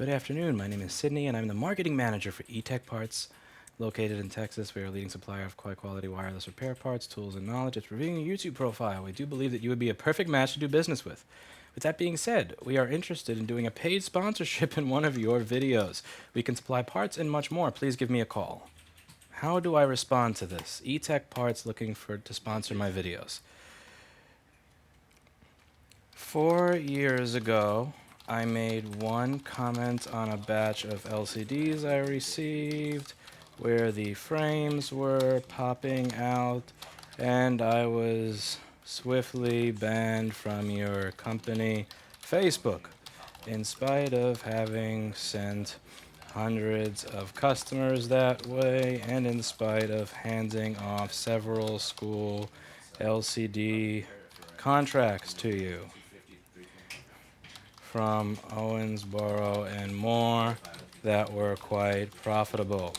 Good afternoon. My name is Sydney, and I'm the marketing manager for eTech Parts. Located in Texas, we are a leading supplier of high-quality wireless repair parts, tools, and knowledge. It's reviewing your YouTube profile. We do believe that you would be a perfect match to do business with. With that being said, we are interested in doing a paid sponsorship in one of your videos. We can supply parts and much more. Please give me a call. How do I respond to this? eTech Parts looking to sponsor my videos. 4 years ago, I made one comment on a batch of LCDs I received where the frames were popping out, and I was swiftly banned from your company, Facebook, in spite of having sent hundreds of customers that way, and in spite of handing off several school LCD contracts to you from Owensboro and more that were quite profitable.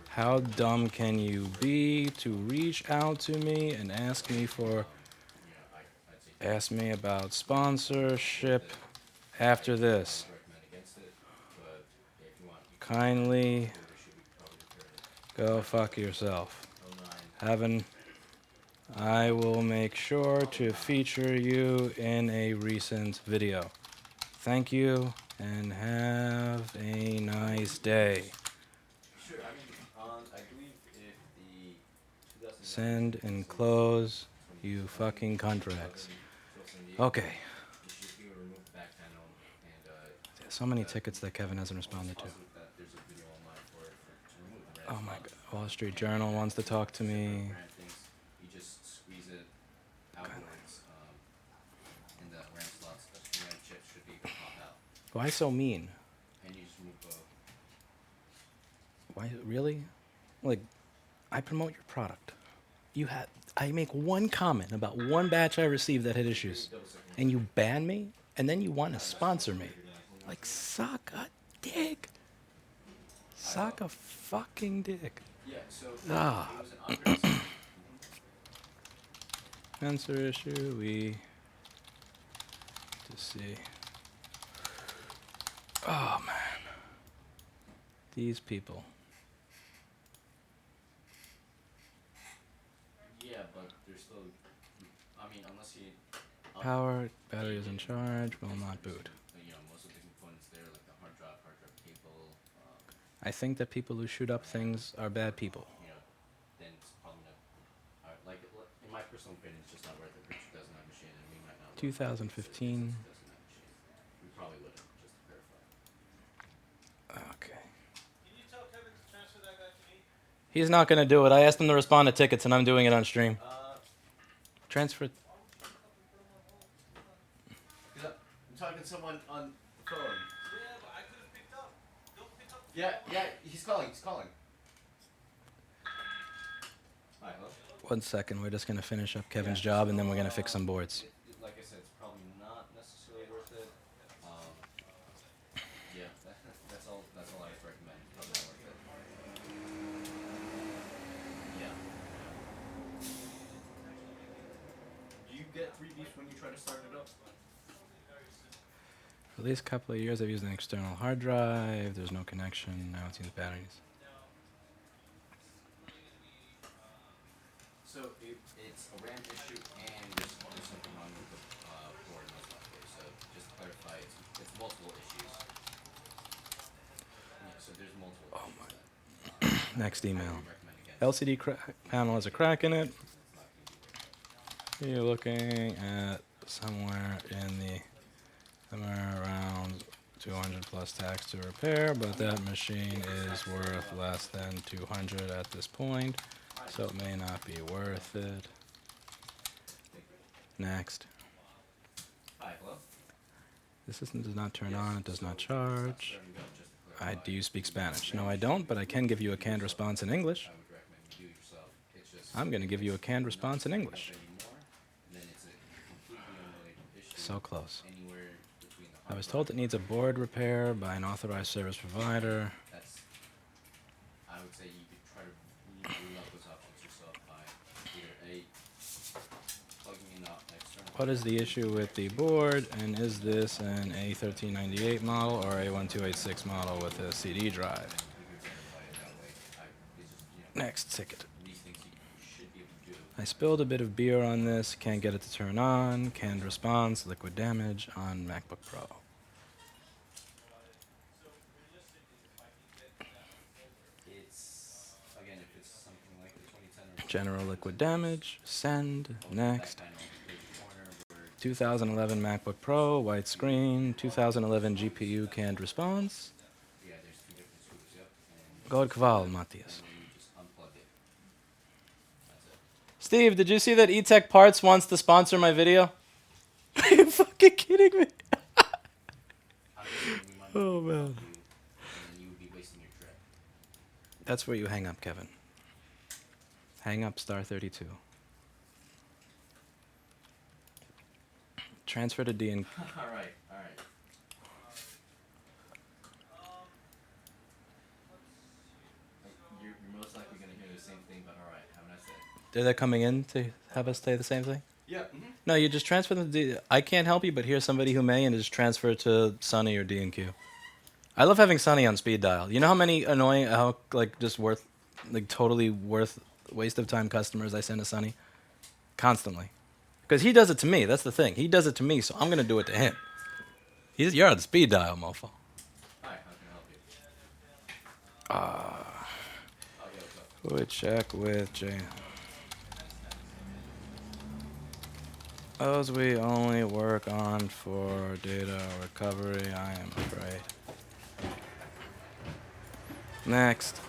How dumb can you be to reach out to me and ask me about sponsorship after this? Kindly go fuck yourself. I will make sure to feature you in a recent video. Thank you and have a nice day. Send and close, you fucking contracts. Okay. So many tickets that Kevin hasn't responded to. Oh my God. Wall Street Journal wants to talk to me. Why so mean? Why, really? Like, I promote your product. I make one comment about one batch I received that had issues, and you ban me, and then you want to sponsor me. Like, suck a dick. Suck a fucking dick. Ah. Answer issue, we to see. Oh man. These people. Yeah, but they're still, I mean, unless you... Power, battery is in charge, will not boot. Most of the components there, like the hard drive cable... I think that people who shoot up things are bad people. Then it's probably not... Like, in my personal opinion, it's just not worth it for 2009 machine, and we might not... 2015. We probably wouldn't, just to verify. Okay. Can you tell Kevin to transfer that guy to me? He's not going to do it. I asked him to respond to tickets, and I'm doing it on stream. Transfer. I'm talking to someone on the phone. Yeah, but I could have picked up. Don't pick up. Yeah, he's calling. Hi, hello? 1 second. We're just going to finish up Kevin's job, and then we're going to fix some boards. Like I said, it's probably not necessarily worth it. Yeah, that's all I recommend. Probably not worth it. Yeah. Do you get 3Ds when you try to start it up? For at least a couple of years, I've used an external hard drive. There's no connection. Now it's using batteries. So it's a RAM issue and there's something wrong with the board and the software. So just to clarify, it's multiple issues. Yeah, so there's multiple issues. Next email. LCD panel has a crack in it. You're looking at somewhere around 200 plus tax to repair, but that machine is worth less than 200 at this point, so it may not be worth it. Next. Hi, hello? The system does not turn on, it does not charge. Do you speak Spanish? No, I don't, but I can give you a canned response in English. I'm going to give you a canned response in English. So close. I was told it needs a board repair by an authorized service provider. I would say you could try to rule out those options yourself by either A, What is the issue with the board, and is this an A1398 model or a 1286 model with a CD drive? You can verify it that way. It's just, Next ticket. these things you should be able to do. I spilled a bit of beer on this, can't get it to turn on, canned response, liquid damage on MacBook Pro. It's, again, if it's something like the 2010 or General liquid damage, send, that next. kind of page corner where 2011 MacBook Pro, white screen, 2011 GPU canned response. yeah, there's two different screws, yep. And God kval, Matthias. then you just unplug it. That's it. Steve, did you see that eTech Parts wants to sponsor my video? Are you fucking kidding me? I'm just saying we might Oh, not be man. able to, and then you would be wasting your trip. That's where you hang up, Kevin. Hang up star 32. Transfer to D and All right, all right. You're most likely going to hear the same thing, but all right, have a nice day. Are they coming in to have us say the same thing? Yeah. No, you just transfer them to D. I can't help you, but here's somebody who may, and just transfer to Sunny or D and Q. I love having Sunny on speed dial. You know how many annoying, how like just worth, like totally worth waste of time customers I send to Sunny? Constantly. Because he does it to me. That's the thing. He does it to me, so I'm going to do it to him. You're on speed dial, mofo. Hi, how can I help you? Oh, yeah, what's up? Would check with Jay. Those we only work on for data recovery, I am afraid. Next.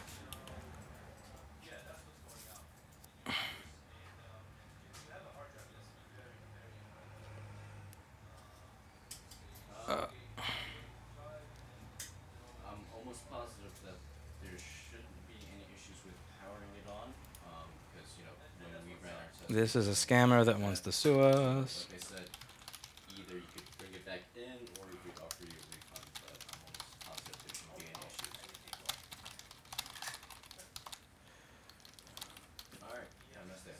I'm almost positive that there shouldn't be any issues with powering it on, because, when we ran our test, This is a scammer that wants to sue us. like I said, either you could bring it back in, or we could offer you a refund, but I'm almost positive there shouldn't be any issues. Alright, have a nice day.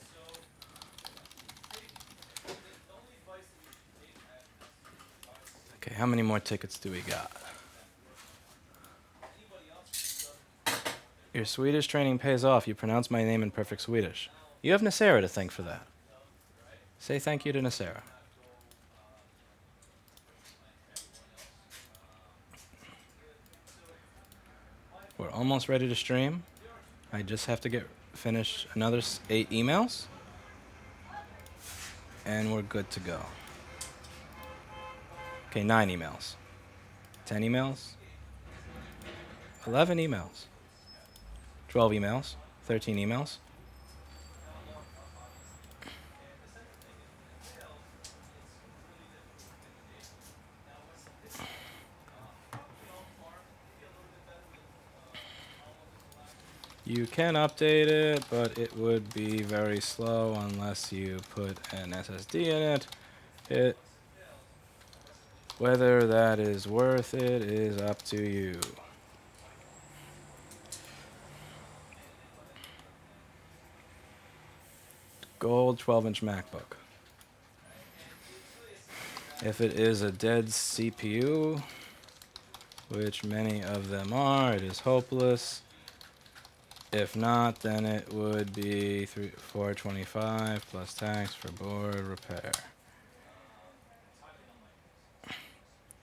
Okay, how many more tickets do we got? Your Swedish training pays off. You pronounce my name in perfect Swedish. You have Nasera to thank for that. Say thank you to Nasera. We're almost ready to stream. I just have to finish another 8 emails. And we're good to go. Okay, 9 emails. 10 emails. 11 emails. 12 emails. 13 emails. You can update it, but it would be very slow unless you put an SSD in it. Whether that is worth it is up to you. Gold 12-inch MacBook. If it is a dead CPU, which many of them are, it is hopeless. If not, then it would be $425 plus tax for board repair.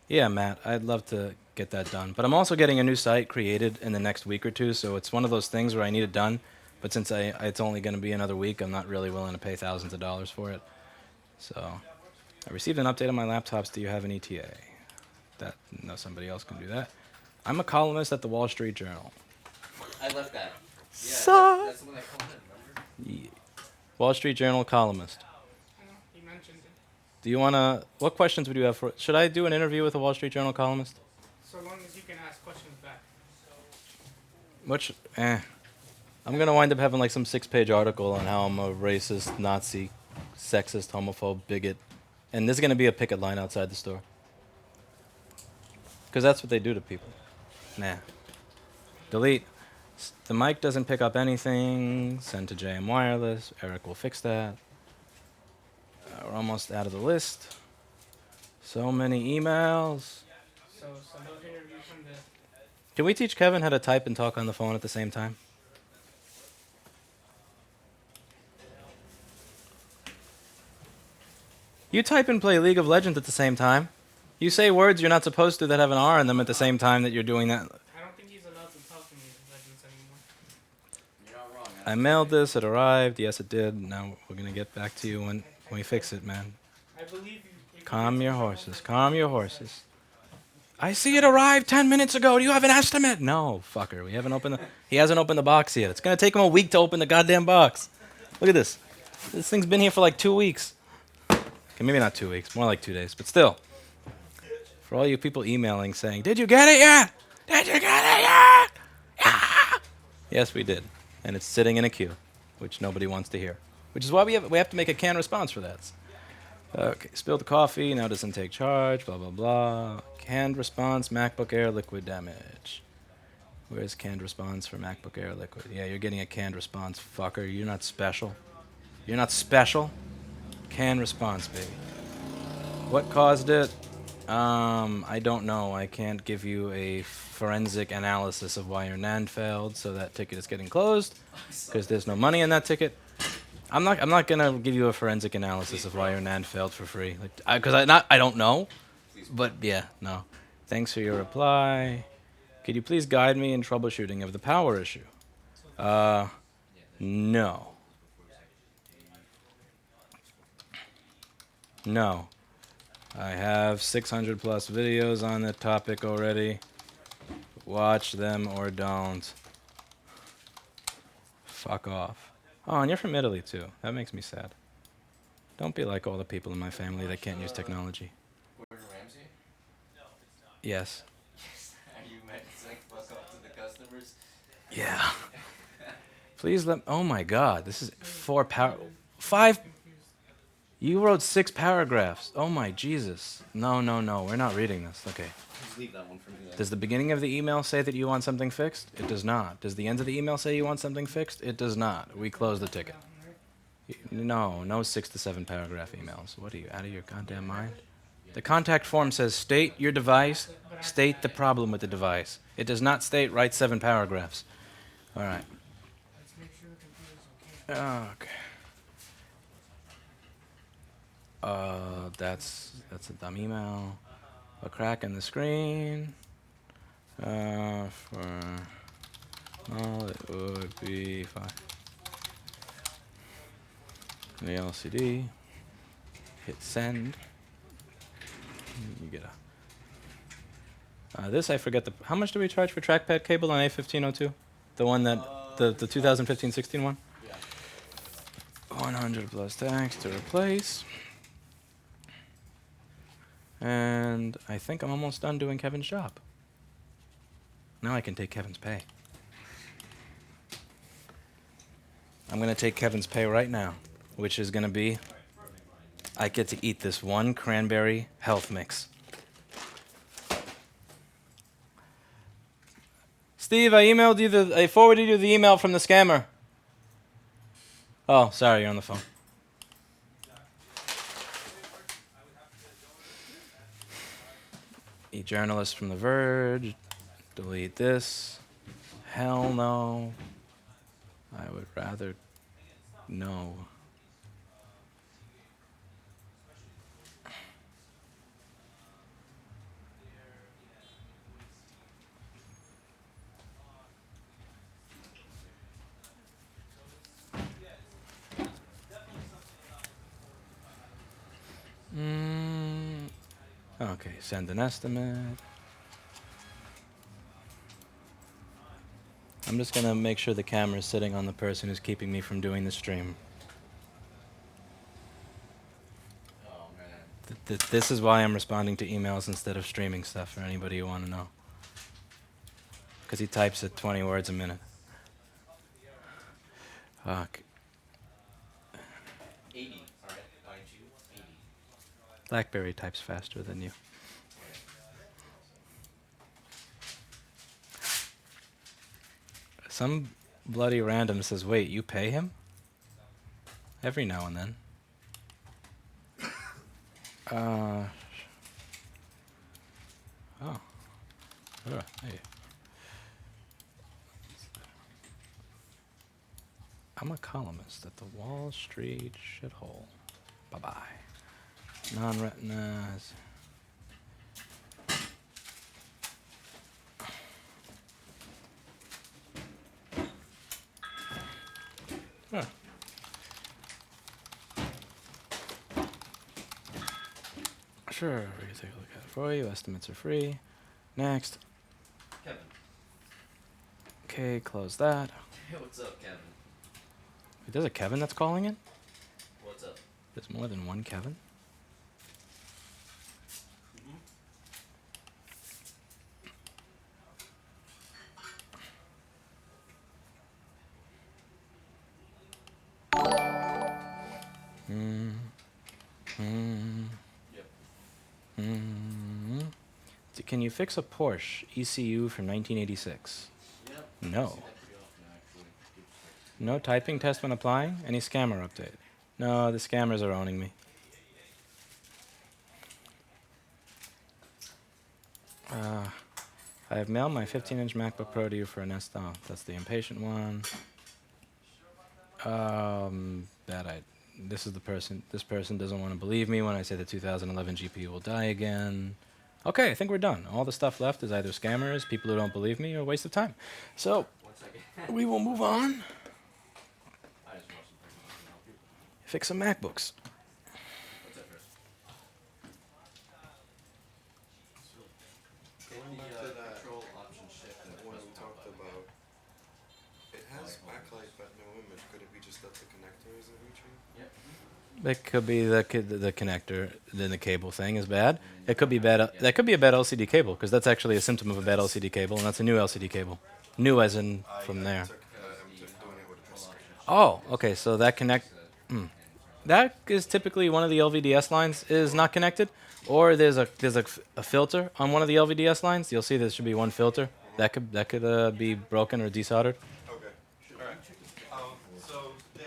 Yeah, Matt, I'd love to get that done. But I'm also getting a new site created in the next week or two, so it's one of those things where I need it done. But since it's only going to be another week, I'm not really willing to pay thousands of dollars for it. So I received an update on my laptops. Do you have an ETA? No, somebody else can do that. I'm a columnist at the Wall Street Journal. I left that. Yeah, So- that's the one that called in, remember? Yeah. Wall Street Journal columnist. He mentioned it. Do you want to... What questions would you have for... Should I do an interview with a Wall Street Journal columnist? So long as you can ask questions back. Which... I'm going to wind up having like some 6-page article on how I'm a racist, Nazi, sexist, homophobe, bigot. And there's going to be a picket line outside the store. Because that's what they do to people. Nah. Delete. The mic doesn't pick up anything. Send to JM Wireless. Eric will fix that. We're almost out of the list. So many emails. So no interview from the. Can we teach Kevin how to type and talk on the phone at the same time? You type and play League of Legends at the same time. You say words you're not supposed to that have an R in them at the same time that you're doing that. I don't think he's allowed to talk in League of Legends anymore. You're not wrong. I mailed this, it arrived. Yes, it did. Now we're going to get back to you when we fix it, man. I believe you. if Calm you your get some horses. trouble, Calm your horses. I see it arrived 10 minutes ago. Do you have an estimate? No, fucker. We haven't opened the... He hasn't opened the box yet. It's going to take him a week to open the goddamn box. Look at this. This thing's been here for like 2 weeks. Okay, maybe not 2 weeks. More like 2 days. But still. For all you people emailing saying, did you get it yet? Did you get it yet? Yeah. Yes, we did. And it's sitting in a queue, which nobody wants to hear. Which is why we have to make a canned response for that. Okay, spilled the coffee, now doesn't take charge, blah, blah, blah. Canned response, MacBook Air liquid damage. Where's canned response for MacBook Air liquid? Yeah, you're getting a canned response, fucker. You're not special. You're not special. Canned response, baby. What caused it? I don't know. I can't give you a forensic analysis of why your NAND failed, so that ticket is getting closed, because there's no money in that ticket. I'm not gonna give you a forensic analysis of why your NAND failed for free, because I don't know, but yeah, no. Thanks for your reply. Could you please guide me in troubleshooting of the power issue? No. No. I have 600 plus videos on the topic already. Watch them or don't. Fuck off. Oh, and you're from Italy too. That makes me sad. Don't be like all the people in my family that can't use technology. Gordon Ramsay? Yes. Are you meant to say fuck off to the customers? Yeah. Please let... Oh my god, this is 5... You wrote 6 paragraphs. Oh my Jesus. No, we're not reading this. Okay. Just leave that one for me. Does the beginning of the email say that you want something fixed? It does not. Does the end of the email say you want something fixed? It does not. We close the ticket. No 6 to 7 paragraph emails. What are you, out of your goddamn mind? The contact form says state your device, state the problem with the device. It does not state write 7 paragraphs. All right. Let's make sure the computer's okay. Okay. That's a dumb email. A crack in the screen. It would be fine. The LCD. Hit send. You get a. This I forget the. How much do we charge for trackpad cable on A1502? The one that the 2015-16 one. Yeah. 100 plus tax to replace. And I think I'm almost done doing Kevin's job. Now I can take Kevin's pay. I'm going to take Kevin's pay right now, which is going to be, I get to eat this one cranberry health mix. Steve, I forwarded you the email from the scammer. Oh, sorry, you're on the phone. E-journalist from the Verge. Delete this. Hell no. I would rather no. Okay, send an estimate. I'm just gonna make sure the camera is sitting on the person who's keeping me from doing the stream. Oh man. This is why I'm responding to emails instead of streaming stuff for anybody who want to know. Because he types at 20 words a minute. Fuck. 80. Alright, mind you, 80. BlackBerry types faster than you. Some bloody random says, wait, you pay him? Every now and then. Oh. Hey. I'm a columnist at the Wall Street shithole. Bye-bye. Non-retinas. Huh. Sure, we can take a look at it for you. Estimates are free. Next. Kevin. Okay, close that. Hey, what's up, Kevin? Wait, there's a Kevin that's calling in? What's up? There's more than one Kevin? Yep. Can you fix a Porsche ECU from 1986? Yep. No. See that pretty often, actually. No typing test when applying? Any scammer update? No, the scammers are owning me. I have mailed my 15-inch MacBook Pro to you for a Nest. Oh, that's the impatient one. This is the person. This person doesn't want to believe me when I say the 2011 GPU will die again. Okay, I think we're done. All the stuff left is either scammers, people who don't believe me, or a waste of time. So, 1 second. we will move on. I just watched some things that can help you. Fix some MacBooks. What's up, Chris? Going Hit back the to that control option shift and one press we power talked button. about, it has backlight but no image. Could it be just that the connector isn't reaching? Yep. It could be the connector, then the cable thing is bad. It could be bad. That could be a bad LCD cable, because that's actually a symptom of a bad LCD cable, and that's a new LCD cable. New as in from there. I'm doing it with a disc. Oh, okay. So that that is typically one of the LVDS lines is not connected, or there's a filter on one of the LVDS lines. You'll see there should be one filter that could be broken or desoldered. Okay. Alright. So, Dan,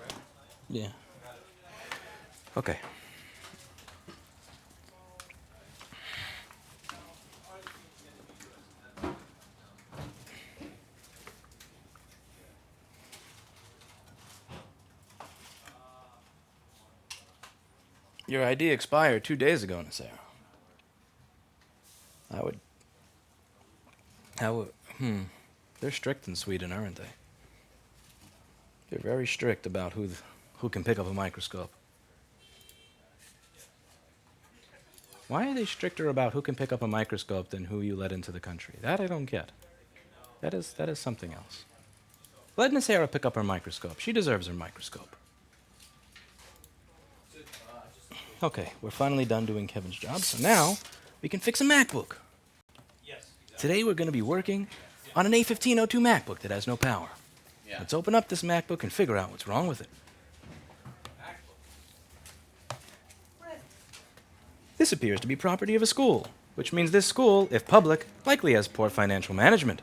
right? Yeah. Okay. Your ID expired 2 days ago, Nasser. They're strict in Sweden, aren't they? They're very strict about who can pick up a microscope. Why are they stricter about who can pick up a microscope than who you let into the country? That I don't get. That is something else. Let Nasera pick up her microscope. She deserves her microscope. Okay, we're finally done doing Kevin's job, so now we can fix a MacBook. Yes. Today we're going to be working on an A1502 MacBook that has no power. Yeah. Let's open up this MacBook and figure out what's wrong with it. This appears to be property of a school, which means this school, if public, likely has poor financial management,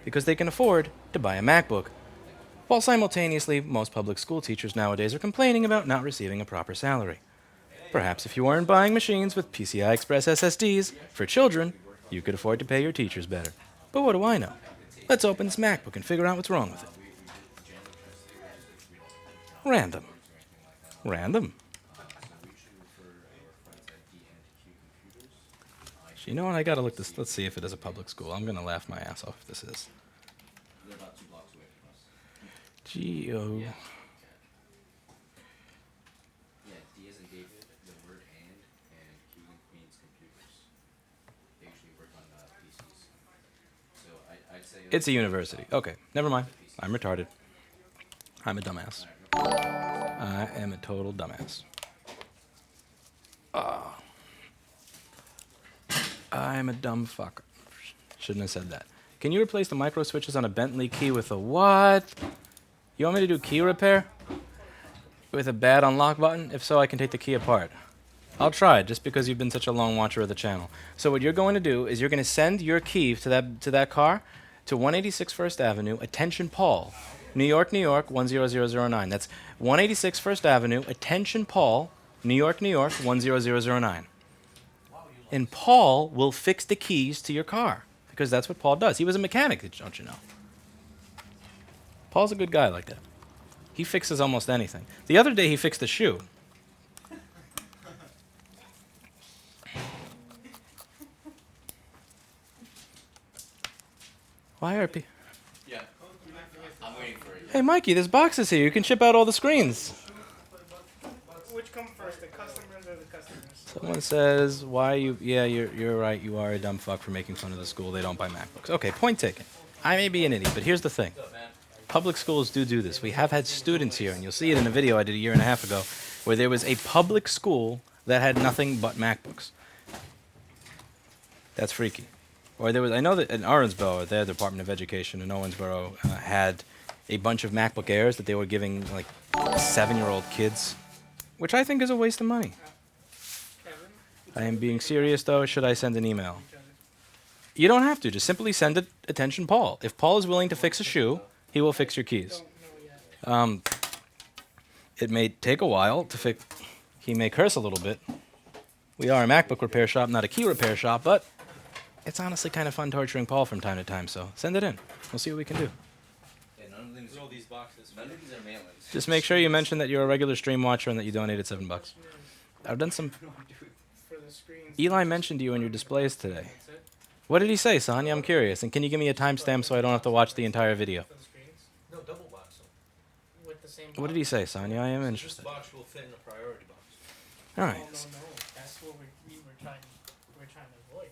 because they can afford to buy a MacBook. While simultaneously, most public school teachers nowadays are complaining about not receiving a proper salary. Perhaps if you weren't buying machines with PCI Express SSDs for children, you could afford to pay your teachers better. But what do I know? Let's open this MacBook and figure out what's wrong with it. Random. Random. You know what? I gotta look this. Let's see if it is a public school. I'm gonna laugh my ass off if this is. They're about 2 blocks away from us. Geo. Yeah, D as in David, the word and King and Queen's computers. They usually work on PCs. So I'd say... It's a university. Okay, never mind. I'm retarded. I'm a dumbass. I am a total dumbass. I'm a dumb fuck. Shouldn't have said that. Can you replace the micro switches on a Bentley key with a what? You want me to do key repair? With a bad unlock button? If so, I can take the key apart. I'll try, just because you've been such a long watcher of the channel. So what you're going to do is you're going to send your key to that car to 186 First Avenue, Attention Paul, New York, 10009. That's 186 First Avenue, Attention Paul, New York, 10009. And Paul will fix the keys to your car because that's what Paul does. He was a mechanic, don't you know? Paul's a good guy like that. He fixes almost anything. The other day he fixed a shoe. Why are people... Yeah. I'm waiting for it. Hey, Mikey, there's boxes here. You can ship out all the screens. Which come first, the customers or the customers? Someone says, why you... Yeah, you're right. You are a dumb fuck for making fun of the school. They don't buy MacBooks. Okay, point taken. I may be an idiot, but here's the thing. Public schools do this. We have had students here, and you'll see it in a video I did a year and a half ago, where there was a public school that had nothing but MacBooks. That's freaky. Or there was, I know that in Owensboro, their Department of Education in Owensboro had a bunch of MacBook Airs that they were giving like 7-year-old kids, which I think is a waste of money. I am being serious though. Should I send an email? You don't have to. Just simply send it. Attention, Paul. If Paul is willing to fix a shoe, he will fix your keys. It may take a while to fix. He may curse a little bit. We are a MacBook repair shop, not a key repair shop, but it's honestly kind of fun torturing Paul from time to time, so send it in. We'll see what we can do. Yeah, none of these, these boxes. None of these are mailings. Just make sure you mention that you're a regular stream watcher and that you donated $7. I've done some... For the screens. Eli mentioned you in your displays today. What did he say, Sonia? I'm curious. And can you give me a timestamp so I don't have to watch the entire video? For the screens. No, double box them. With the same What did he say, Sonia? I am This interested. box will fit in a priority box. All No, right. no, no. That's what we're trying to avoid.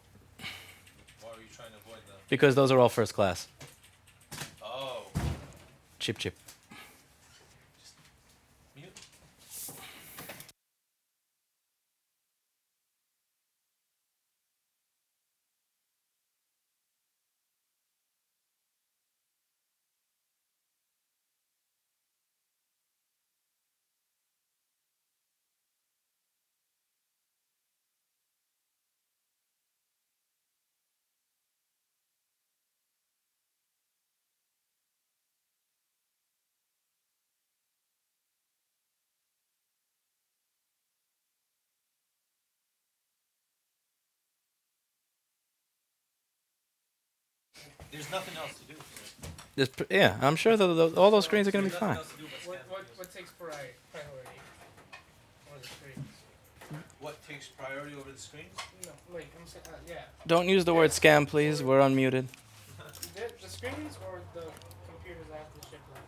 Why are you trying to avoid that? Because those are all first class. Oh. Chip, chip. Mute. There's nothing else to do. Yeah, I'm sure all those screens are going to be There's nothing fine. else to do but scan What takes priority? Or the screens? What takes priority over the screens? No, wait. I'm saying, yeah. Don't use the word scam, please. We're unmuted. The screens or the computers after ship like?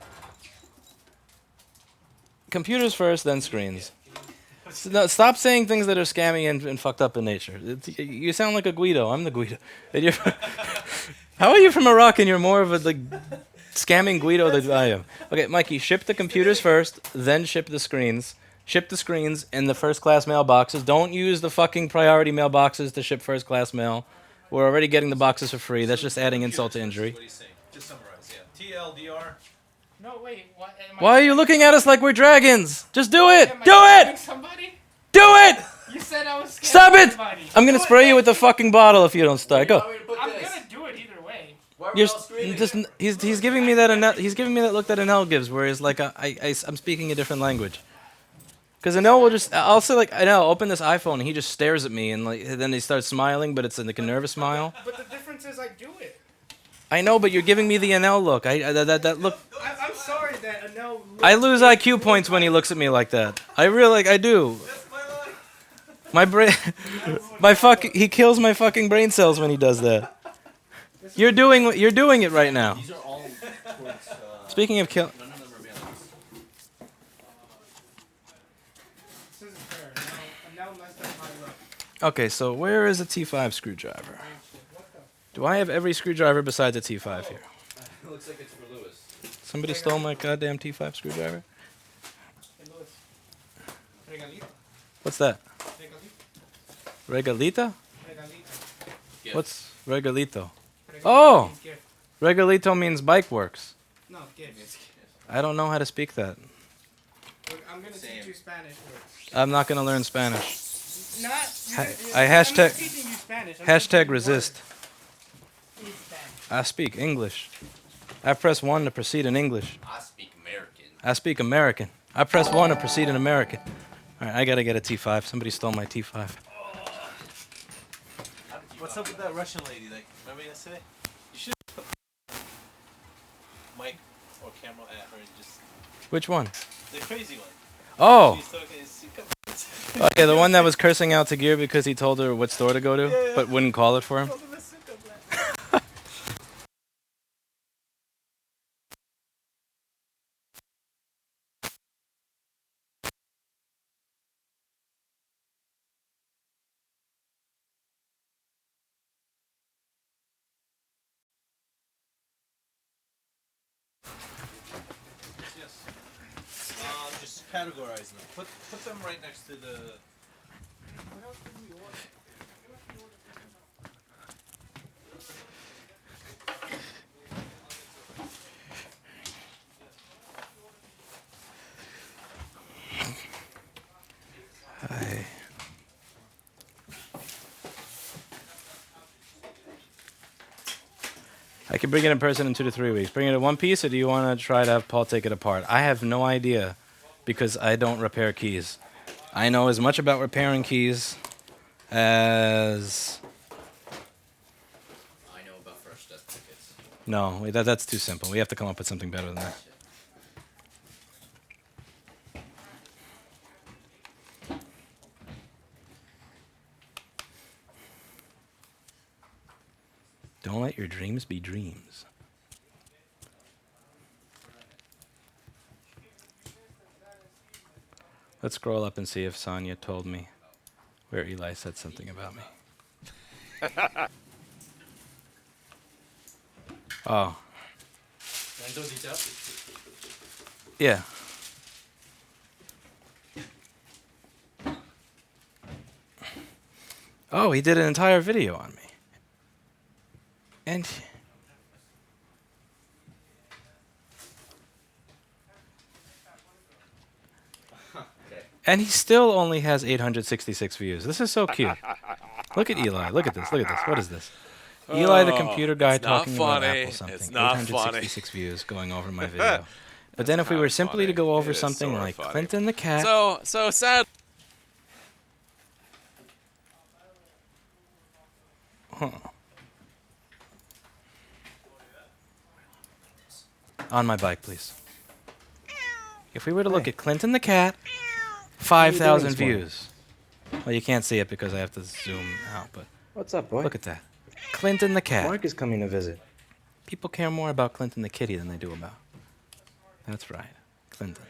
Computers first, then screens. No, stop saying things that are scammy and fucked up in nature. You sound like a Guido. I'm the Guido. And you're how are you from Iraq and you're more of a like scamming Guido than I am? Okay, Mikey, ship the computers first, then ship the screens. Ship the screens in the first class mailboxes. Don't use the fucking priority mailboxes to ship first class mail. We're already getting the boxes for free. That's just adding insult to injury. What he's saying. Just summarize, yeah. TLDR. No, wait. Why are you looking at us like we're dragons? Just do it! Am I Do scamming it! Somebody? Do it! You said I was scamming Stop it! somebody. I'm gonna spray you with the fucking bottle if you don't start. Go. I'm gonna do it either way. You're just he's giving me that he's giving me that look that Anel gives, where he's like I'm speaking a different language. Because Anel will just I'll say like Anel open this iPhone and he just stares at me and like then he starts smiling, but it's like a nervous smile. But the difference is I do it. I know, but you're giving me the Anel look. That look. I'm sorry that Anel. I lose IQ points when he looks at me like that. I really I do. My brain, he kills my fucking brain cells when he does that. You're doing it right now. These are all towards, Speaking of kill. none of them are mailings. This isn't fair. Anel messed up my look. Okay, so where is a T5 screwdriver? What the? Do I have every screwdriver besides a T5 here? It looks like it's for Lewis. Somebody stole my goddamn T5 screwdriver? Hey, Louis. Regalito. What's that? Regalito. Regalita? Regalito. Gift. What's regalito? Regalito Oh! means gift. Regalito means bike works. No, gift. I don't know how to speak that. I'm gonna Same. teach you Spanish words. I'm not gonna learn Spanish. Not. I I'm hashtag- not teaching you Spanish. I'm Hashtag teaching you resist. words. Speak Spanish. I speak English. I press 1 to proceed in English. I speak American. I speak American. I press 1 to proceed in American. All right, I gotta get a T5. Somebody stole my T5. What's up with that Russian lady? Like, remember yesterday? You should put mic or camera at her and just Which one? the crazy one. Oh, She's talking. okay, the one that was cursing out to Gear because he told her what store to go to, Yeah. but wouldn't call it for him. Yes. Just categorize them. Put them right next to the. What else did we order? I can bring it in person in 2 to 3 weeks. Bring it in one piece, or do you want to try to have Paul take it apart? I have no idea because I don't repair keys. I know as much about repairing keys as... I know about fresh death tickets. No, that's too simple. We have to come up with something better than that. Don't let your dreams be dreams. Let's scroll up and see if Sonia told me where Eli said something about me. Oh, yeah. Oh, he did an entire video on me. And and he still only has 866 views. This is so cute. Look at Eli. Look at this. Look at this. What is this? Eli, the computer guy, it's not talking about funny. Apple something. It's not 866 views going over my video. But then if we were simply to go over It is something sorta like funny. Clinton the cat. So sad. On my bike, please. If we were to look at Clinton the cat, 5,000 views. Well, you can't see it because I have to zoom out, but What's up, boy? look at that. Clinton the cat. Mark is coming to visit. People care more about Clinton the kitty than they do about. That's right. Clinton.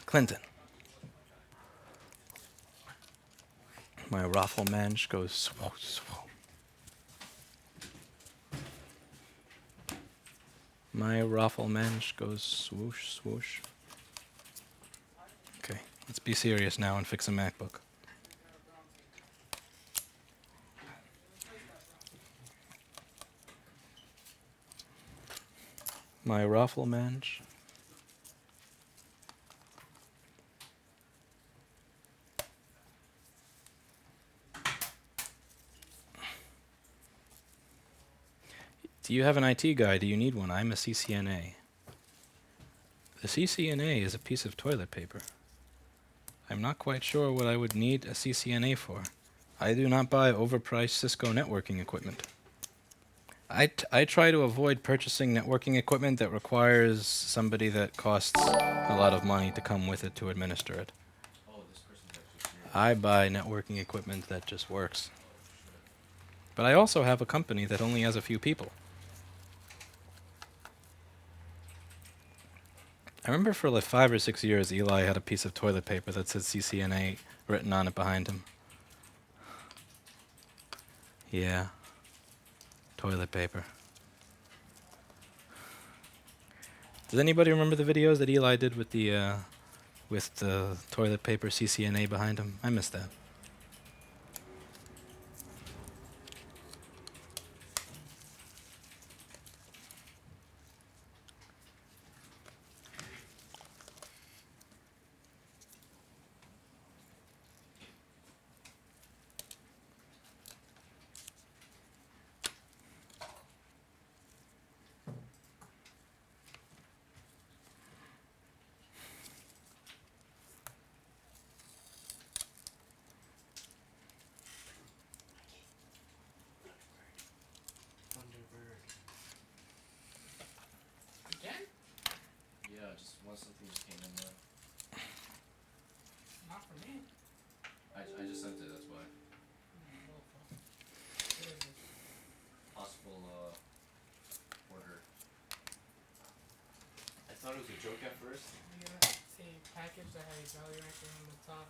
Clinton. My raffle mensch goes swoosh, swoosh. My raffle mensch goes swoosh, swoosh. Okay, let's be serious now and fix a MacBook. My raffle mensch. Do you have an IT guy? Do you need one? I'm a CCNA. The CCNA is a piece of toilet paper. I'm not quite sure what I would need a CCNA for. I do not buy overpriced Cisco networking equipment. I try to avoid purchasing networking equipment that requires somebody that costs a lot of money to come with it to administer it. Oh, this person's actually here. I buy networking equipment that just works. But I also have a company that only has a few people. I remember for like 5 or 6 years, Eli had a piece of toilet paper that said CCNA written on it behind him. Yeah. Toilet paper. Does anybody remember the videos that Eli did with the toilet paper CCNA behind him? I missed that. package that had a Jolly Rancher on the top.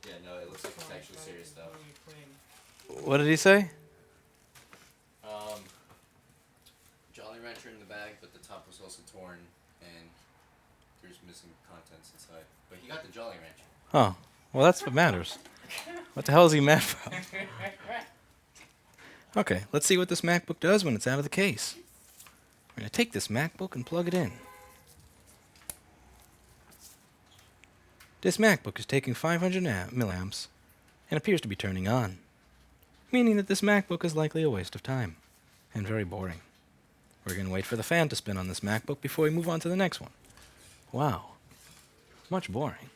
Yeah, no, it looks like it's actually serious stuff. Really clean. What did he say? Jolly Rancher in the bag, but the top was also torn, and there's missing contents inside. But he got the Jolly Rancher. Oh, well, that's what matters. What the hell is he mad about? Okay, let's see what this MacBook does when it's out of the case. We're going to take this MacBook and plug it in. This MacBook is taking 500 milliamps and appears to be turning on, meaning that this MacBook is likely a waste of time and very boring. We're going to wait for the fan to spin on this MacBook before we move on to the next one. Wow, much boring.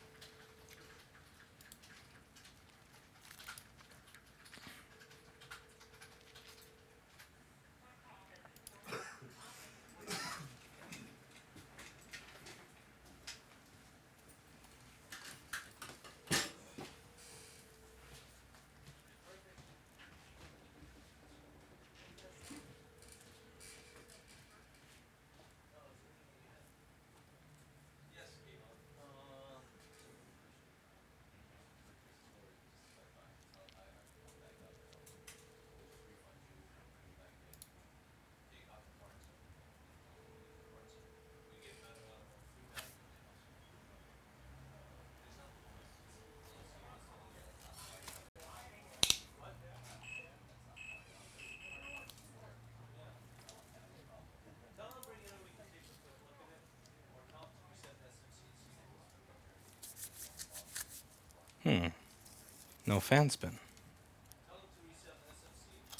No fan spin.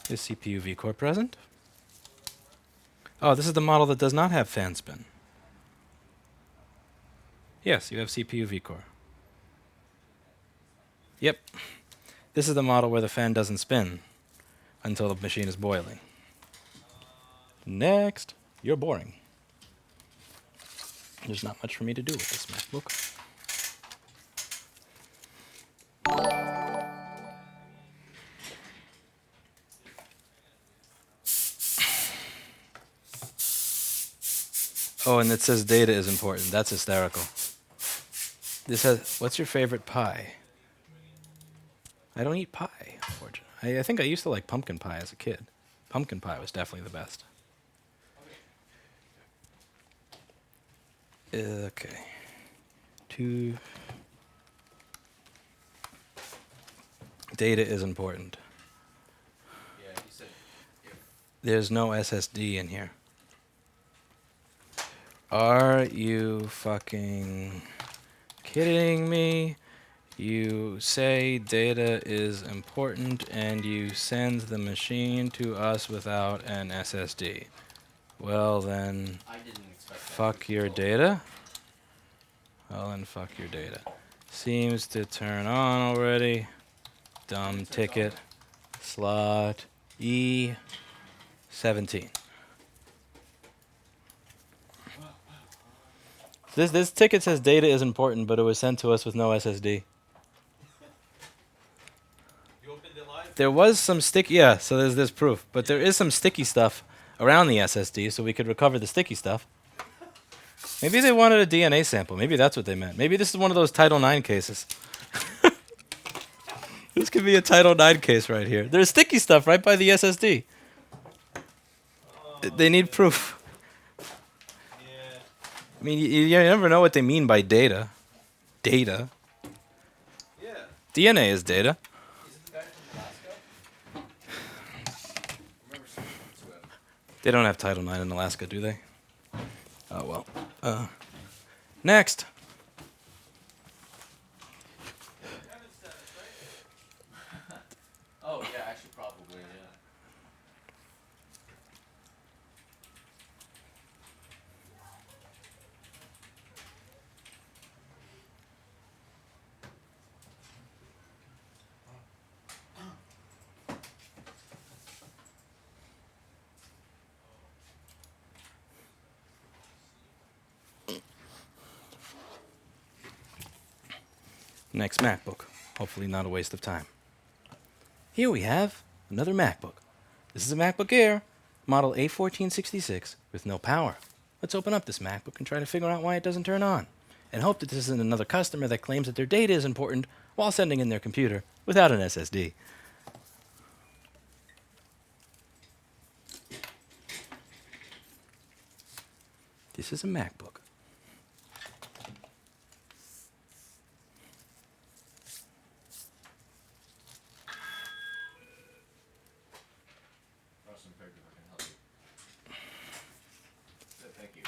Is CPU vCore present? Oh, this is the model that does not have fan spin. Yes, you have CPU vCore. Yep. This is the model where the fan doesn't spin until the machine is boiling. Next. You're boring. There's not much for me to do with this MacBook. Oh, and it says data is important. That's hysterical. This has, what's your favorite pie? I don't eat pie, unfortunately. I think I used to like pumpkin pie as a kid. Pumpkin pie was definitely the best. Okay. Data is important. Yeah, he said if There's no SSD in here. Are you fucking kidding me? You say data is important and you send the machine to us without an SSD. Well then, I didn't expect that. fuck your data? Well then, fuck your data. Seems to turn on already. Dumb ticket. Slot E17. This ticket says data is important, but it was sent to us with no SSD. You opened it live? There was some sticky, yeah, so there's this proof. But there is some sticky stuff around the SSD, so we could recover the sticky stuff. Maybe they wanted a DNA sample. Maybe that's what they meant. Maybe this is one of those Title IX cases. This could be a Title IX case right here. There's sticky stuff right by the SSD. They need proof. Yeah. I mean, you never know what they mean by data. Data. Yeah. DNA is data. Is it the guy from Alaska? I remember speaking to him. They don't have Title IX in Alaska, do they? Oh, well. Next. Oh, yeah, actually, probably, yeah. Next MacBook. Hopefully not a waste of time. Here we have another MacBook. This is a MacBook Air, model A1466, with no power. Let's open up this MacBook and try to figure out why it doesn't turn on. and hope that this isn't another customer that claims that their data is important while sending in their computer without an SSD. This is a MacBook. Cross and caregiver can help you. Thank you.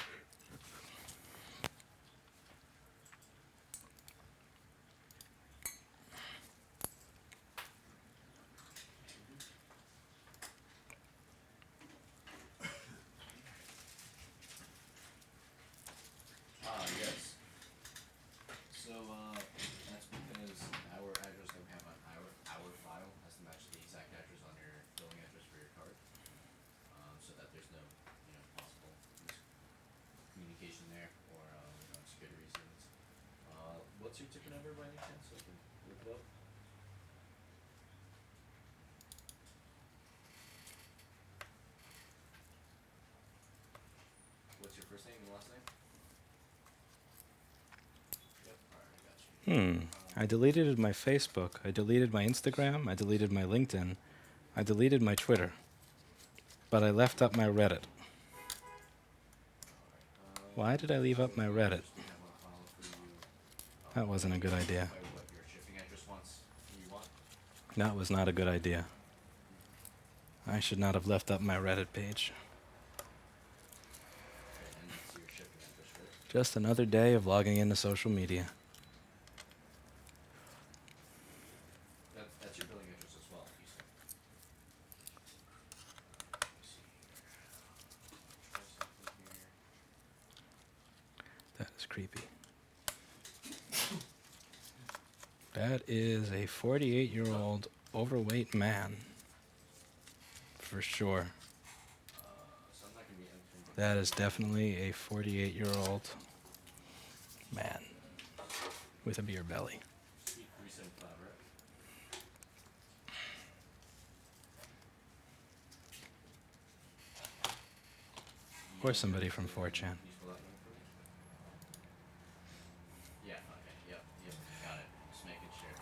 Yes. So, that's because our address that we have on our file has to match the exact address on your billing address for your card. So that there's no, possible miscommunication there or, security reasons. What's your ticket number by any chance so I can look it up? What's your first name and last name? Yep, alright, I got you. I deleted my Facebook, I deleted my Instagram, I deleted my LinkedIn, I deleted my Twitter, but I left up my Reddit. Why did I leave up my Reddit? We have on file for you. That wasn't a good idea. By what your shipping address you want. That was not a good idea. I should not have left up my Reddit page. Okay, and that's your shipping address, right? Just another day of logging into social media. That's your billing address as well, you said. Let me see here. Try something here. That is creepy. That is a 48-year-old overweight man. For sure. So I'm not gonna be entering. That is definitely a 48-year-old man with a beer belly. 375, right? Or somebody from 4chan. Can you spell that one for me? Yeah, okay, yep, got it. Just making sure.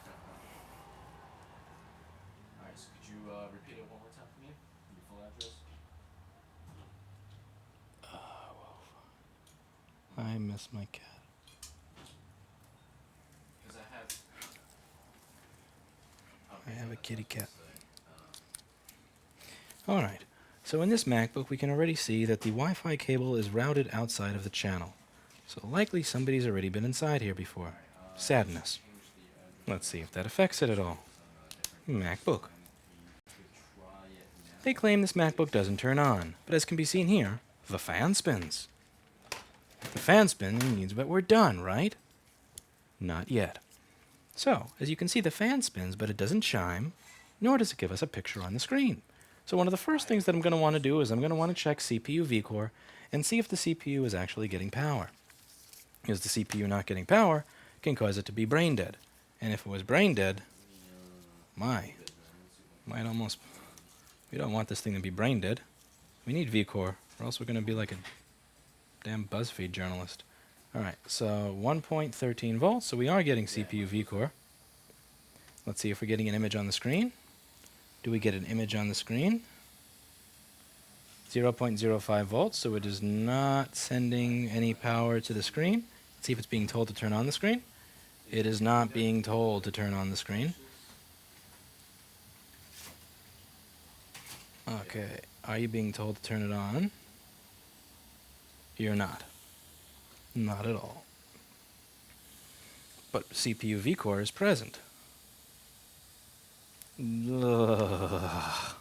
Alright, so could you repeat it one more time for me? Your full address? I miss my cat. Because I have. I have a that's kitty what I was cat. gonna say. Alright, so in this MacBook we can already see that the Wi-Fi cable is routed outside of the channel. So likely somebody's already been inside here before. Sadness. Change the address. Let's see if that affects it at all. MacBook. You could try it now. They claim this MacBook doesn't turn on, but as can be seen here, the fan spins. The fan spinning means that we're done, right? Not yet. So, as you can see, the fan spins, but it doesn't chime, nor does it give us a picture on the screen. So one of the first things that I'm going to want to do is I'm going to want to check CPU vCore and see if the CPU is actually getting power. Because the CPU not getting power can cause it to be brain dead. And if it was brain dead, might almost... We don't want this thing to be brain dead. We need vCore, or else we're going to be like a damn BuzzFeed journalist. Alright, so 1.13 volts, so we are getting CPU vCore. Let's see if we're getting an image on the screen. Do we get an image on the screen? 0.05 volts, so it is not sending any power to the screen. Let's see if it's being told to turn on the screen. It is not being told to turn on the screen. Okay, are you being told to turn it on? You're not. Not at all. But CPU vCore is present. Ugh.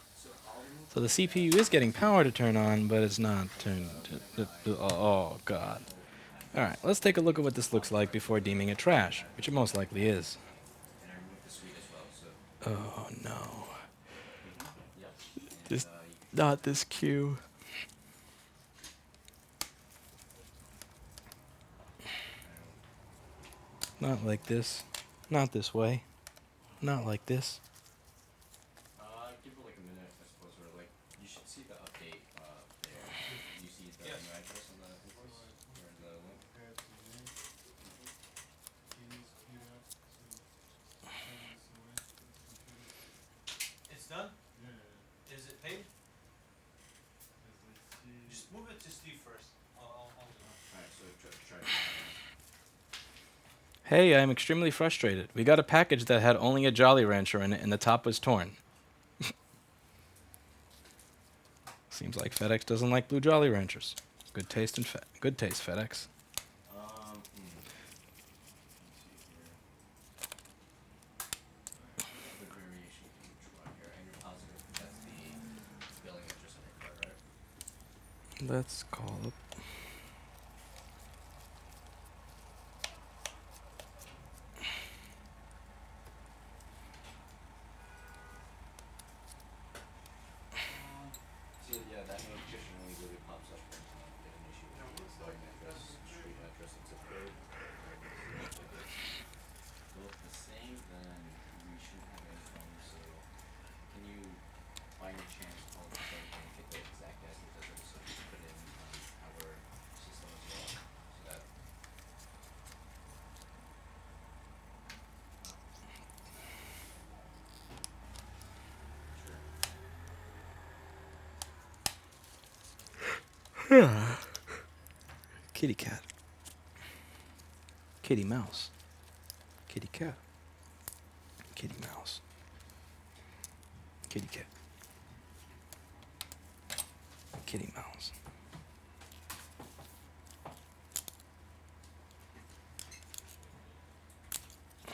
So the CPU is getting power to turn on, but it's not turned. Oh, God. Alright, let's take a look at what this looks like before deeming it trash, which it most likely is. And I removed the suite as well, so. Oh, no. Yep. This, And, not this queue. Not like this. Not this way. Not like this. give it like a minute, I suppose, or like, you should see the update, there. You see the new address on the invoice, or the link? Hey? Just move it to Steve first. I'll do it. Alright, so try to Hey, I'm extremely frustrated. We got a package that had only a Jolly Rancher in it and the top was torn. Seems like FedEx doesn't like blue Jolly Ranchers. Good taste, good taste, FedEx. Let me see here. What other variation can you try here? And you're positive that's the billing address on your card, right? Let's call it. So yeah, that notification only really pops up when you get an issue with the billing address, street address, and zip code. If it's both the same, then we shouldn't have any problems. So can you, by any chance, call the bank and get the exact address of it so we can put it in our system as well? So that sure. Kitty cat. Kitty mouse. Kitty cat. Kitty mouse. Kitty cat. Kitty mouse. So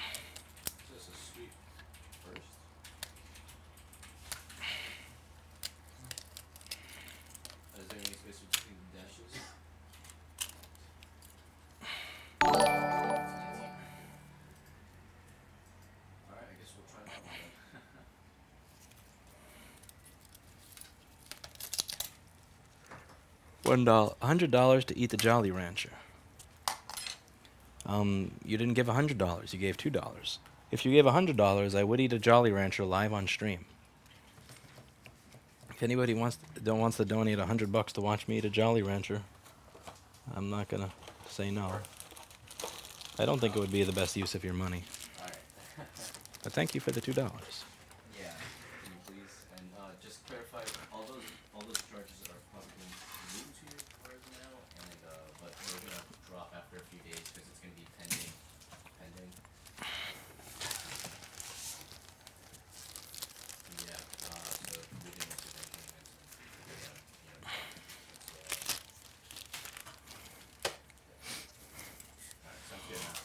this is sweet first. Is there any space between the dashes? Alright, I guess we'll try that one then. $100 to eat the Jolly Rancher. You didn't give $100. You gave $2. If you gave $100, I would eat a Jolly Rancher live on stream. If anybody wants to donate $100 to watch me eat a Jolly Rancher, I'm not gonna say no. I don't think it would be the best use of your money. Alright. But thank you for the $2. Yeah, can you please? And just clarify, all those charges are probably new to your card now, and but they're gonna drop after a few days because it's gonna be pending. Yeah. So if we didn't receive any payments, they're gonna, drop. Alright, sounds good now.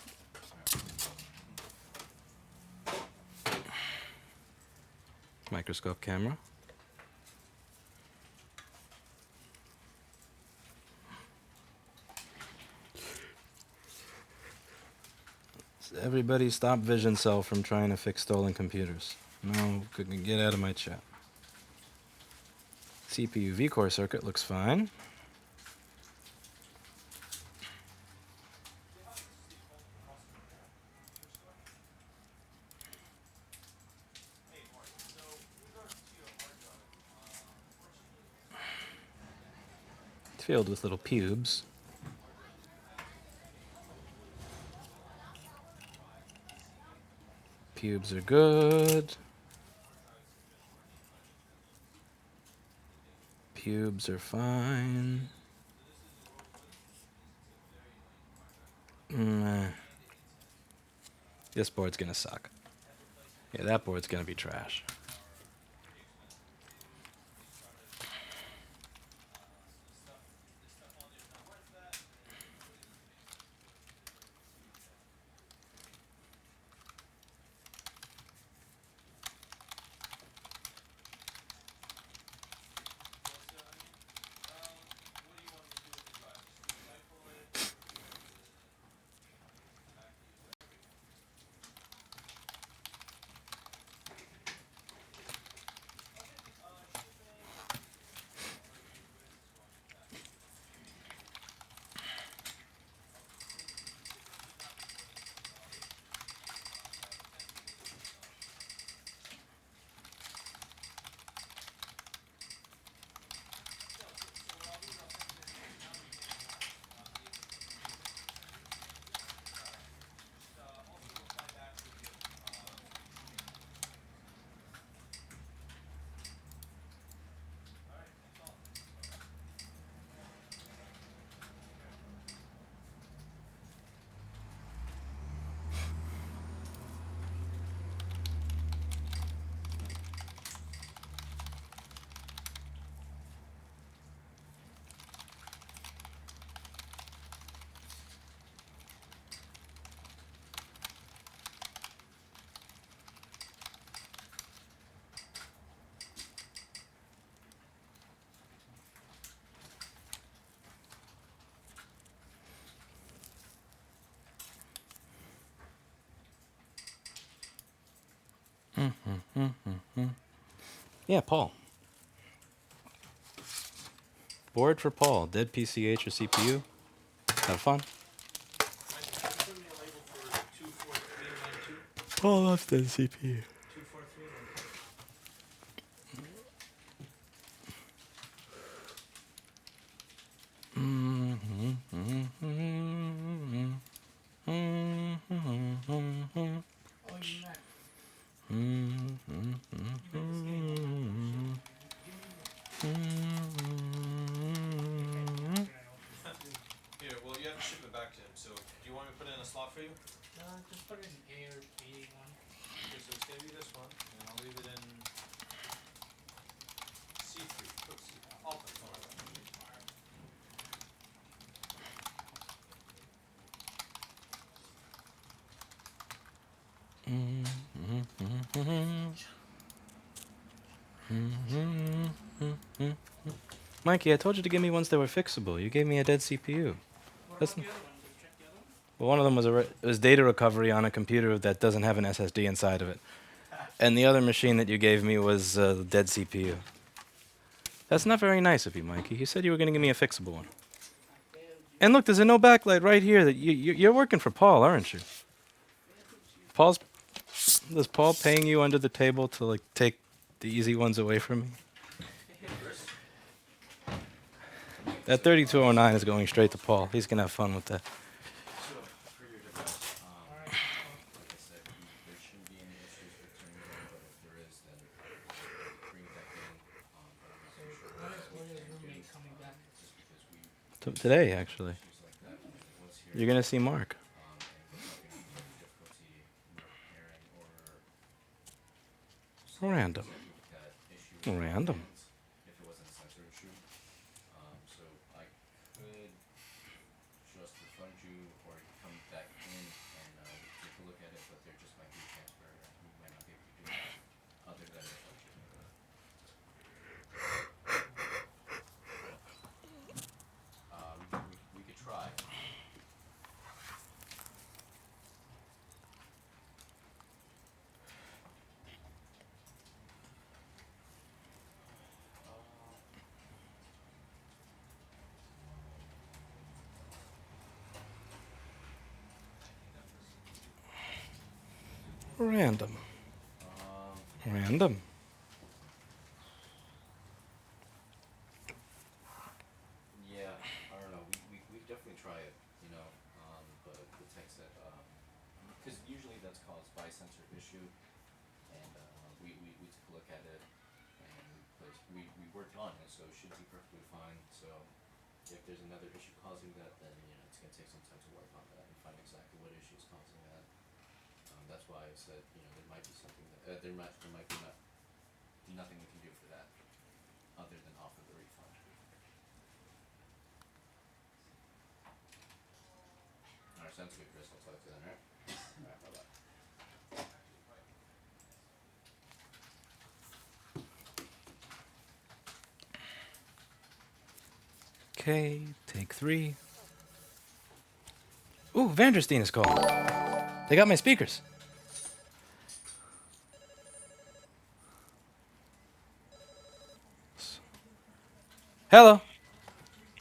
Microscope camera. Everybody stop Vision Cell from trying to fix stolen computers. No, get out of my chat. CPU V-core circuit looks fine. It's filled with little pubes. Pubes are good. Pubes are fine. This board's gonna suck. Yeah, that board's gonna be trash. Yeah, Paul. Board for Paul. Dead PCH or CPU. Have fun. Mike, can you put me a label for 24312? Paul loves dead CPU. 24312. Oh, you Mac. Here, well, you have to ship it back to him. So, do you want me to put it in a slot for you? Just put it in A or B one. Okay, so it's gonna be this one, and I'll leave it in C3. Put C. I'll put it on. Mikey, I told you to give me ones that were fixable. You gave me a dead CPU. What That's about the other one? Did you check the other one? Well, one of them was it was data recovery on a computer that doesn't have an SSD inside of it, and the other machine that you gave me was dead CPU. That's not very nice of you, Mikey. You said you were going to give me a fixable one. I failed you. And look, there's a no backlight right here. That you're working for Paul, aren't you? Is Paul paying you under the table to like take the easy ones away from me? That 3209 is going straight to Paul. He's gonna have fun with that. So, for your device, Alright. like I said, there shouldn't be any issues with turning it on, but if there is, then bring it back in. But I'm not So too sure. when is William's roommate coming back? Just because we Today, actually, issues like that, was here, you're gonna see Mark. and we're having difficulty repairing or Random. that issue. Random. If it wasn't a sensor issue. So I could just refund you or come back in and take a look at it, but there just might be a chance where we might not be able to do that other than refund you. We could try. Random. Random. Yeah, I don't know. We definitely try it, you know. But the tech said, because usually that's caused by sensor issue, and we took a look at it, and we worked on it, so it should be perfectly fine. So if there's another issue causing that, then you know it's gonna take some time to work on that and find exactly what issue is causing that. That's why I said, you know, there might be something that there might be nothing we can do for that, other than offer the refund. Alright, sounds good, Chris. I'll talk to you then, alright? Alright, bye bye. Okay, take 3. Ooh, Vandersteen is calling. They got my speakers. Hello.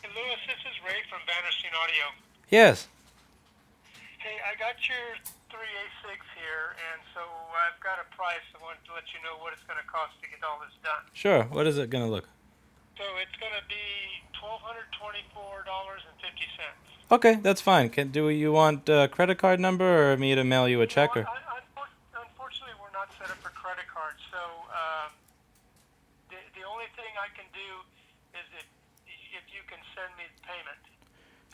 Hey, Lewis, this is Ray from Vandersteen Audio. Yes. Hey, I got your 3A6 here, and so I've got a price. I wanted to let you know what it's going to cost to get all this done. Sure. What is it gonna look? So it's going to be $1,224.50. Okay, that's fine. Do you want a credit card number or me to mail you a check? Or? Unfortunately, we're not set up for credit cards, so the only thing I can do is if you can send me the payment.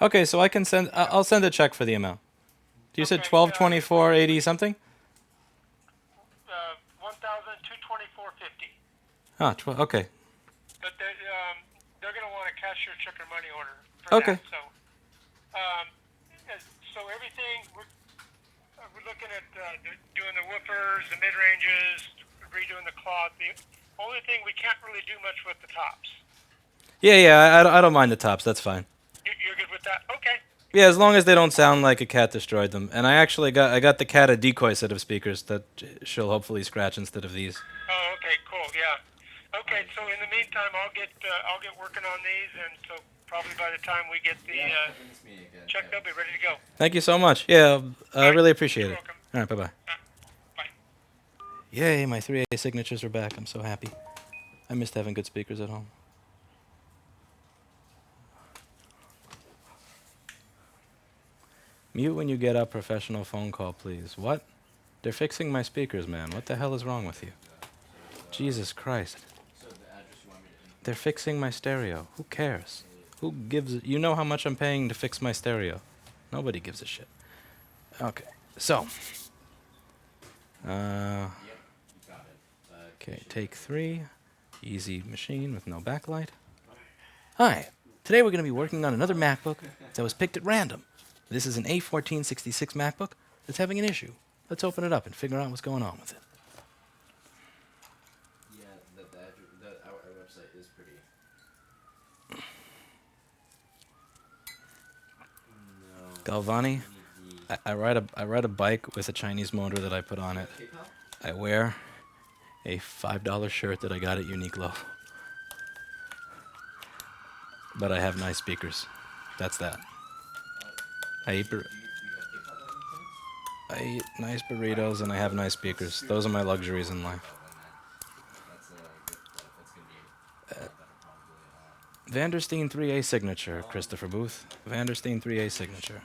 Okay, so I can send. I'll send a check for the amount. You said Okay, 1224.80 something? 1,224.50. Ah, okay. But they're going to want a cashier check or money order for Okay. that. So everything we're looking at doing the woofers, the mid ranges, redoing the cloth. The only thing we can't really do much with the tops. Yeah, I don't mind the tops. That's fine. You're good with that? Okay. Yeah, as long as they don't sound like a cat destroyed them. And I actually got the cat a decoy set of speakers that she'll hopefully scratch instead of these. Oh, okay, cool, yeah. Okay, so in the meantime, I'll get working on these, and so probably by the time we get the Open this meeting again. check, they'll be ready to go. Thank you so much. Yeah, I really appreciate You're it. welcome. All right, bye-bye. Bye. Yay, my 3A signatures are back. I'm so happy. I missed having good speakers at home. Mute when you get a professional phone call, please. What? They're fixing my speakers, man. What the hell is wrong with you? Jesus Christ. So the address you want me to input? They're fixing my stereo. Who cares? Who gives... You know how much I'm paying to fix my stereo. Nobody gives a shit. Okay, so... Yep, you got it. Okay, take 3. Easy machine with no backlight. Hi. Today we're going to be working on another MacBook that was picked at random. This is an A1466 MacBook that's having an issue. Let's open it up and figure out what's going on with it. Yeah, our website is pretty. No. Galvani, We need the I ride a bike with a Chinese motor that I put on it. PayPal? I wear a $5 shirt that I got at Uniqlo. But I have nice speakers. That's that. I eat, Do you have PayPal by any chance? I eat nice burritos and I have nice speakers. Those are my luxuries in life. That's a good. That's gonna be better probably. Vandersteen 3A signature, Christopher Booth. Vandersteen 3A signature.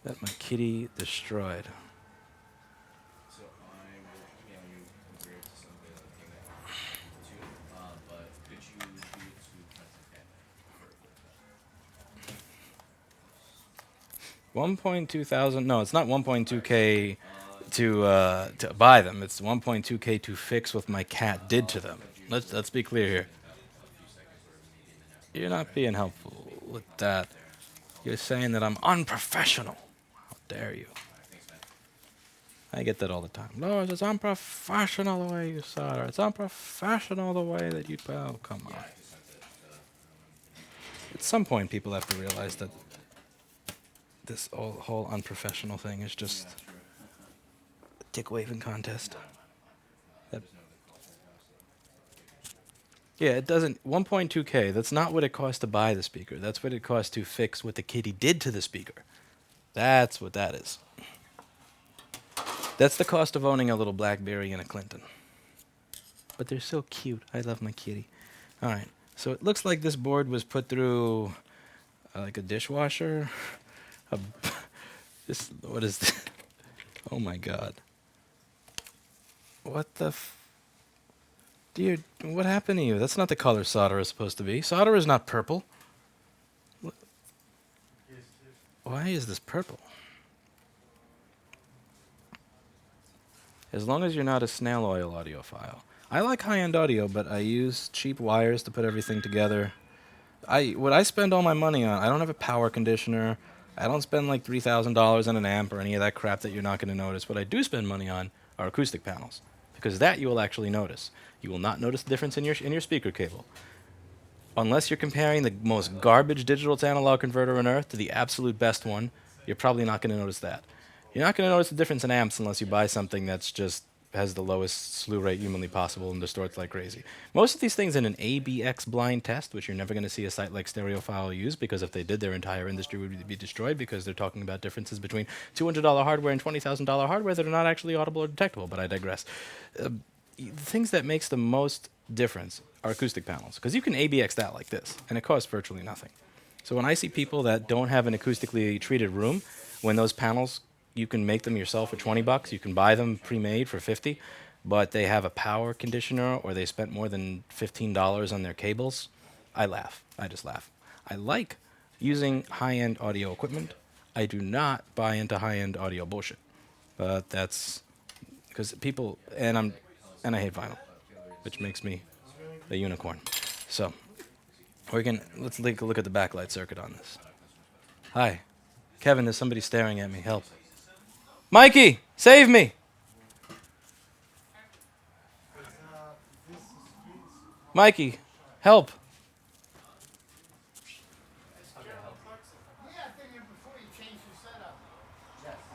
That my kitty destroyed. So I will email you compared to some of the other thing too. But could you do it to Princeton Cafe? 1.2 thousand. No, it's not 1.2K to buy them. It's 1.2K to fix what my cat did to them. Let's be clear here. You're not being helpful with that. You're saying that I'm unprofessional. How dare you? I get that all the time. No, it's unprofessional the way you solder. It's unprofessional the way that you... Oh, come on. At some point, people have to realize that this whole unprofessional thing is just a dick-waving contest. That- yeah, it doesn't... 1.2K, that's not what it costs to buy the speaker. That's what it costs to fix what the kitty did to the speaker. That's what that is. That's the cost of owning a little Blackberry and a Clinton. But they're so cute. I love my kitty. All right. So it looks like this board was put through like a dishwasher. What is this? Oh my God. What the Dear, what happened to you? That's not the color solder is supposed to be. Solder is not purple. Why is this purple? As long as you're not a snail oil audiophile. I like high-end audio, but I use cheap wires to put everything together. What I spend all my money on, I don't have a power conditioner. I don't spend like $3,000 on an amp or any of that crap that you're not going to notice. What I do spend money on are acoustic panels, because that you will actually notice. You will not notice the difference in your speaker cable. Unless you're comparing the most garbage digital to analog converter on earth to the absolute best one, you're probably not going to notice that. You're not going to notice the difference in amps unless you buy something that's just has the lowest slew rate humanly possible and distorts like crazy. Most of these things in an ABX blind test, which you're never going to see a site like Stereophile use, because if they did, their entire industry would be destroyed, because they're talking about differences between $200 hardware and $20,000 hardware that are not actually audible or detectable, but I digress. The things that makes the most difference are acoustic panels, because you can ABX that like this, and it costs virtually nothing. So when I see people that don't have an acoustically treated room, when those panels, you can make them yourself for $20, you can buy them pre-made for $50, but they have a power conditioner or they spent more than $15 on their cables, I laugh. I just laugh. I like using high-end audio equipment. I do not buy into high-end audio bullshit. But that's because people, and I hate vinyl, which makes me a unicorn. So let's take a look at the backlight circuit on this. Hi, Kevin, there's somebody staring at me. Help. Mikey, save me! Mikey, help!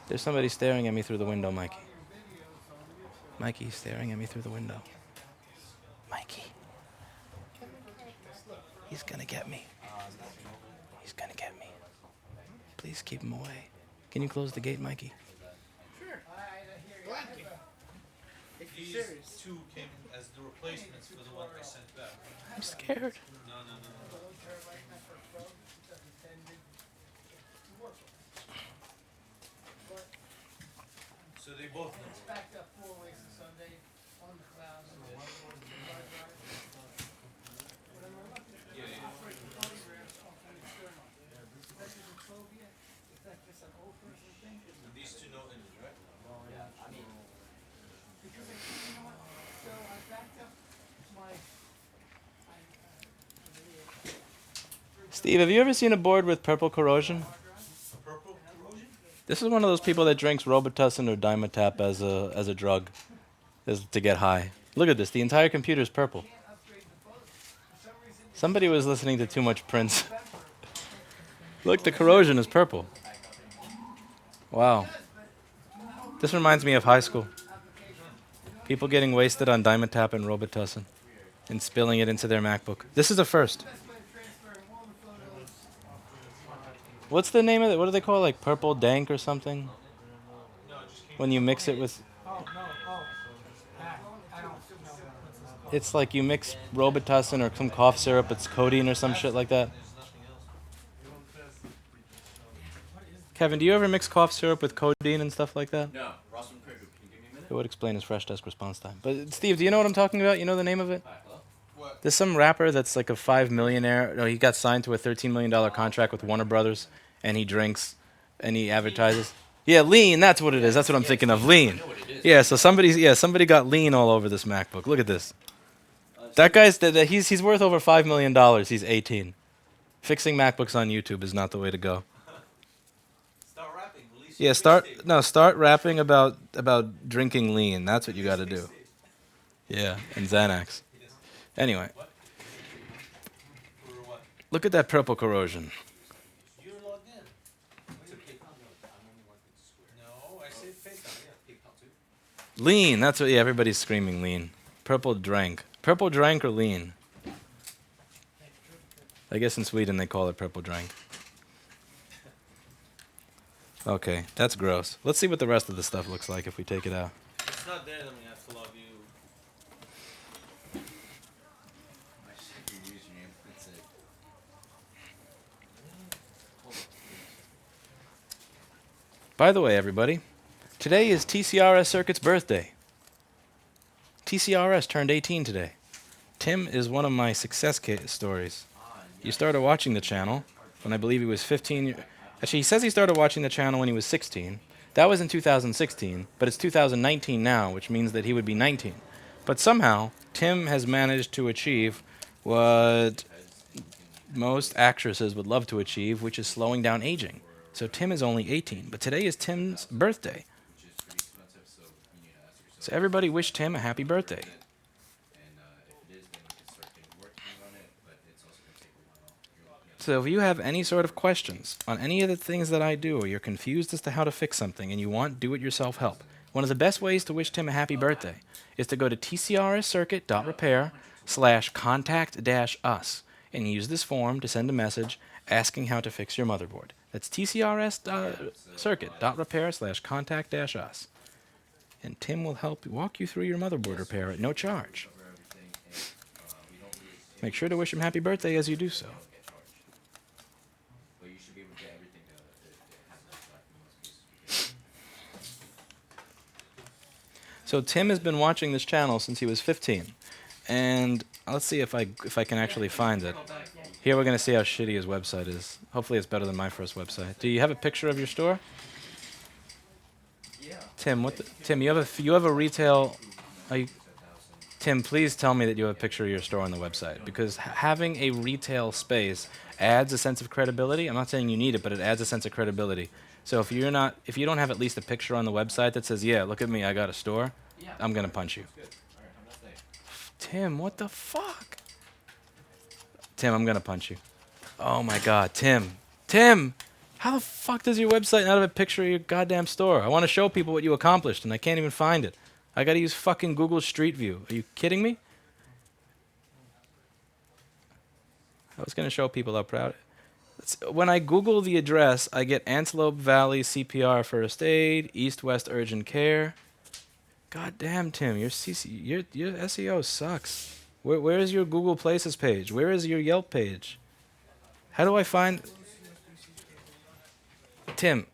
There's somebody staring at me through the window, Mikey. Mikey's staring at me through the window. Mikey. He's gonna get me. He's gonna get me. Please keep him away. Can you close the gate, Mikey? Sure. Gladly. If you're These serious. two came as the replacements for the one I sent back. I'm scared. No. So they both know. Backed up 4 ways to Sunday on the clouds. And these two know image, right? Steve, have you ever seen a board with purple corrosion? Purple corrosion? This is one of those people that drinks Robitussin or Dimetap as a drug, to get high. Look at this. The entire computer is purple. Somebody was listening to too much Prince. Look, the corrosion is purple. Wow. This reminds me of high school. People getting wasted on Dimetap and Robitussin and spilling it into their MacBook. This is a first. What's the name of it? What do they call it? Like purple dank or something? When you mix it with... It's like you mix Robitussin or some cough syrup, it's codeine or some shit like that. Kevin, do you ever mix cough syrup with codeine and stuff like that? No, Ross from Prayer Group, can you give me a minute? It would explain his fresh desk response time. But Steve, do you know what I'm talking about? You know the name of it? Hi, hello? What? There's some rapper that's like a $5 millionaire. No, he got signed to a $13 million contract with Warner Brothers, and he drinks, and he advertises. Yeah, lean. That's what it is. That's what I'm thinking of. Lean. I know what it is. Yeah. So somebody got lean all over this MacBook. Look at this. That guy's he's worth over $5 million. He's 18. Fixing MacBooks on YouTube is not the way to go. Start rapping. Release Yeah, start rapping about drinking lean. That's what you got to do. Yeah, and Xanax. Anyway, For what? look at that purple corrosion. You're logged in. No, I said PayPal. Yeah, PayPal too. Lean. That's what. Yeah, everybody's screaming lean. Purple drank. Purple drank or lean? I guess in Sweden they call it purple drank. Okay, that's gross. Let's see what the rest of the stuff looks like if we take it out. It's not there, then we have to log you. I just hit your username. That's it. Hold up, please. By the way, everybody, today is TCRS Circuit's birthday. TCRS turned 18 today. Tim is one of my success stories. You started watching the channel when I believe he was 15. Actually, he says he started watching the channel when he was 16. That was in 2016, but it's 2019 now, which means that he would be 19. But somehow, Tim has managed to achieve what most actresses would love to achieve, which is slowing down aging. So Tim is only 18, but today is Tim's birthday. Which is pretty expensive, so you need to ask yourself. So everybody wish Tim a happy birthday. And if it is, then you can start getting working on it, but it's also going to take a while. You're looking at So if you have any sort of questions on any of the things that I do, or you're confused as to how to fix something and you want do-it-yourself help, one of the best ways to wish Tim a happy birthday is to go to tcrscircuit.repair/contact-us and use this form to send a message asking how to fix your motherboard. That's tcrscircuit.repair/contact-us. And Tim will help walk you through your motherboard repair at no charge. cover everything, and we don't really Make sure to wish him happy birthday as you do so. get charged. But you should be able to get everything to have that back in most cases. So Tim has been watching this channel since he was 15, and let's see if I can actually find it. Here we're gonna see how shitty his website is. Hopefully it's better than my first website. Do you have a picture of your store? Yeah. Tim, Tim, you have a retail. Tim, please tell me that you have a picture of your store on the website, because having a retail space adds a sense of credibility. I'm not saying you need it, but it adds a sense of credibility. So if you don't have at least a picture on the website that says, "Yeah, look at me, I got a store," I'm gonna punch you. Good. All right, have a nice day. Tim, what the fuck? Tim, I'm gonna punch you. Oh my God, Tim, How the fuck does your website not have a picture of your goddamn store? I want to show people what you accomplished, and I can't even find it. I got to use fucking Google Street View. Are you kidding me? I was going to show people how proud. When I Google the address, I get Antelope Valley CPR First Aid, East West Urgent Care. God damn, Tim, your SEO sucks. Where is your Google Places page? Where is your Yelp page? How do I find... Tim,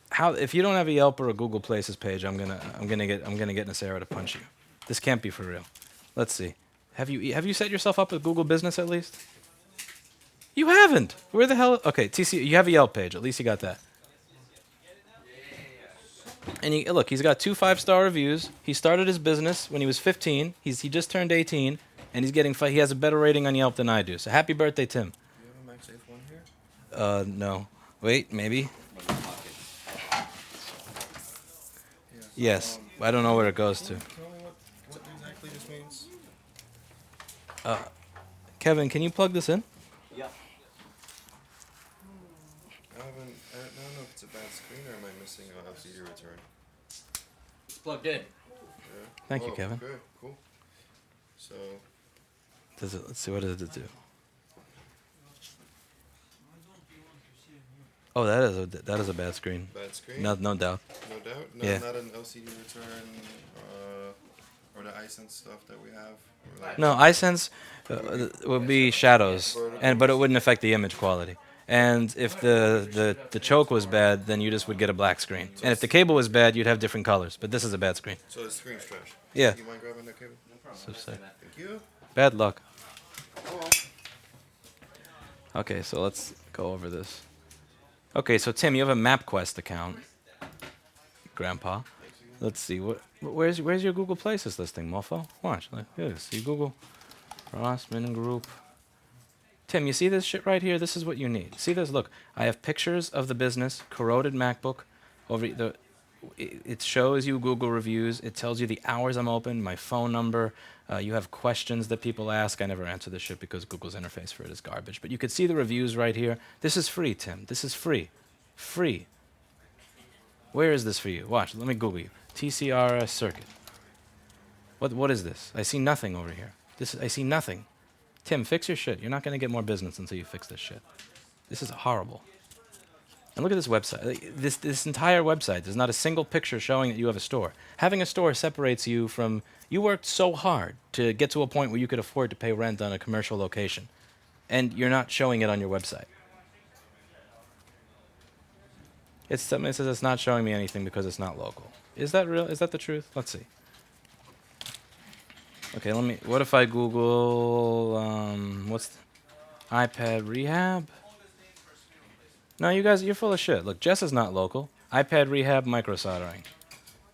how if you don't have a Yelp or a Google Places page, I'm gonna get Nasara to punch you. This can't be for real. Let's see. Have you set yourself up with Google Business at least? You haven't. Where the hell? Okay, TC, you have a Yelp page. At least you got that. And look, he's got 2 5-star reviews. He started his business when he was 15. He just turned 18, and he has a better rating on Yelp than I do. So happy birthday, Tim. Do you have a MagSafe one here? No. Wait, maybe. Yeah, Yes. I don't know where it goes to. Tell me what exactly this means. Kevin, can you plug this in? Yeah. I don't know if it's a bad screen or am I missing a LCD return? It's plugged in. Yeah. Thank you, Kevin. Okay, cool. So, Let's see, what does it do? Oh, that is a bad screen. bad screen? No doubt. No doubt? No, Yeah. not an LCD return, or the iSense stuff that we have? Or like No, iSense would be shadows, but it wouldn't affect the image quality. And if the choke was bad, then you just would get a black screen. And if the cable was bad, you'd have different colors. But this is a bad screen. So the screen's trash? Yeah. You mind grabbing that cable? No problem. So sick. Thank you. Bad luck. Oh well. Okay, so let's go over this. Okay, so Tim, you have a MapQuest account, Grandpa. Let's see, where's your Google Places listing, mofo? Watch, look at this. See Google, Rossman Group. Tim, you see this shit right here? This is what you need. See this? Look, I have pictures of the business, corroded MacBook. It shows you Google reviews. It tells you the hours I'm open, my phone number. You have questions that people ask. I never answer this shit because Google's interface for it is garbage. But you could see the reviews right here. This is free, Tim. This is free. Free. Where is this for you? Watch. Let me Google you. TCRS circuit. What is this? I see nothing over here. I see nothing. Tim, fix your shit. You're not going to get more business until you fix this shit. This is horrible. And look at this website. This entire website, there's not a single picture showing that you have a store. Having a store separates you from... You worked so hard to get to a point where you could afford to pay rent on a commercial location. And you're not showing it on your website. It says it's not showing me anything because it's not local. Is that real? Is that the truth? Let's see. Okay, what if I Google... iPad rehab? No, you guys, you're full of shit. Look, Jess is not local. iPad rehab, microsoldering.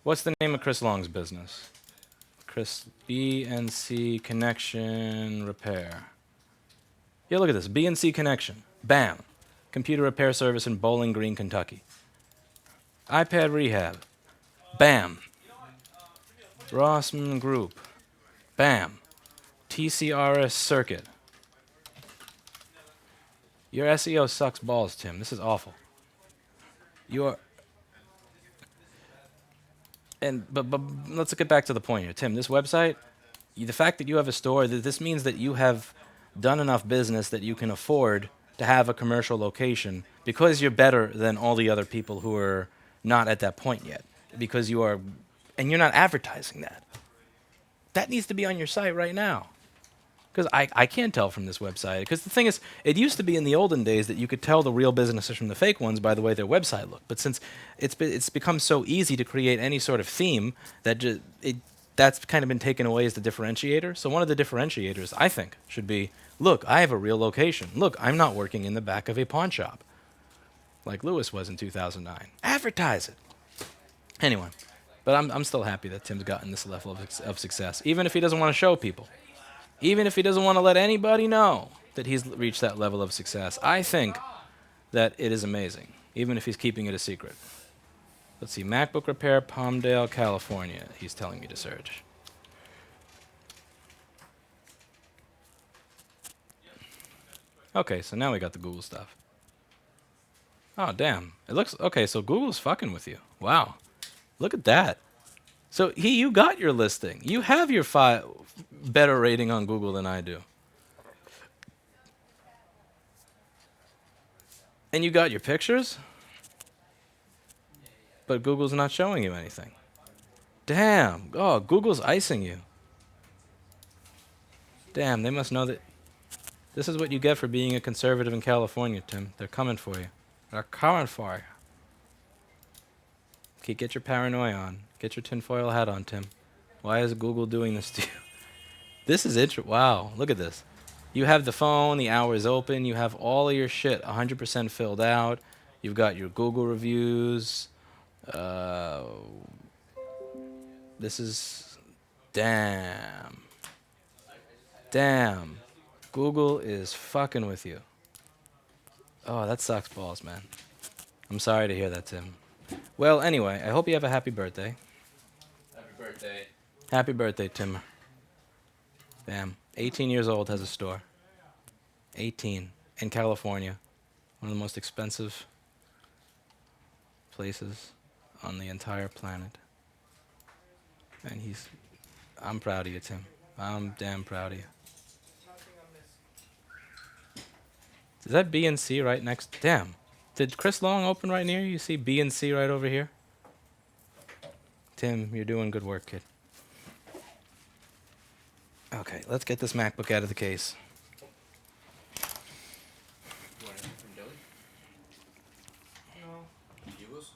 What's the name of Chris Long's business? Chris BNC Connection Repair. Yeah, look at this. BNC Connection. Bam. Computer repair service in Bowling Green, Kentucky. iPad rehab. Bam. Rossman Group. Bam. TCRS circuit. Your SEO sucks balls, Tim. This is awful. But let's get back to the point here, Tim. This website, the fact that you have a store, this means that you have done enough business that you can afford to have a commercial location because you're better than all the other people who are not at that point yet. Because you are, and you're not advertising that. That needs to be on your site right now. Because I can't tell from this website. Because the thing is, it used to be in the olden days that you could tell the real businesses from the fake ones by the way their website looked. But since it's become so easy to create any sort of theme, that's kind of been taken away as the differentiator. So one of the differentiators, I think, should be, look, I have a real location. Look, I'm not working in the back of a pawn shop, like Lewis was in 2009. Advertise it. Anyway, but I'm still happy that Tim's gotten this level of success, even if he doesn't want to show people. Even if he doesn't want to let anybody know that he's reached that level of success, I think that it is amazing, even if he's keeping it a secret. Let's see, MacBook repair, Palmdale, California, he's telling me to search. Okay, so now we got the Google stuff. Oh, damn. It looks okay. So Google's fucking with you. Wow. Look at that. So you got your listing. You have your better rating on Google than I do. And you got your pictures, but Google's not showing you anything. Damn. Oh, Google's icing you. Damn, they must know that. This is what you get for being a conservative in California, Tim. They're coming for you. They're coming for you. Okay, get your paranoia on. Get your tinfoil hat on, Tim. Why is Google doing this to you? This is interesting. Wow, look at this. You have the phone, the hours open, you have all of your shit 100% filled out. You've got your Google reviews. This is... Damn. Damn. Google is fucking with you. Oh, that sucks balls, man. I'm sorry to hear that, Tim. Well, anyway, I hope you have a happy birthday. Happy birthday. Happy birthday, Tim. Damn. 18 years old, has a store. 18. In California. One of the most expensive places on the entire planet. And I'm proud of you, Tim. I'm damn proud of you. Is that B and C right next? Damn. Did Chris Long open right near you? You see B and C right over here? Tim, you're doing good work, kid. Okay, let's get this MacBook out of the case. You want anything from Deli? No, Bugles?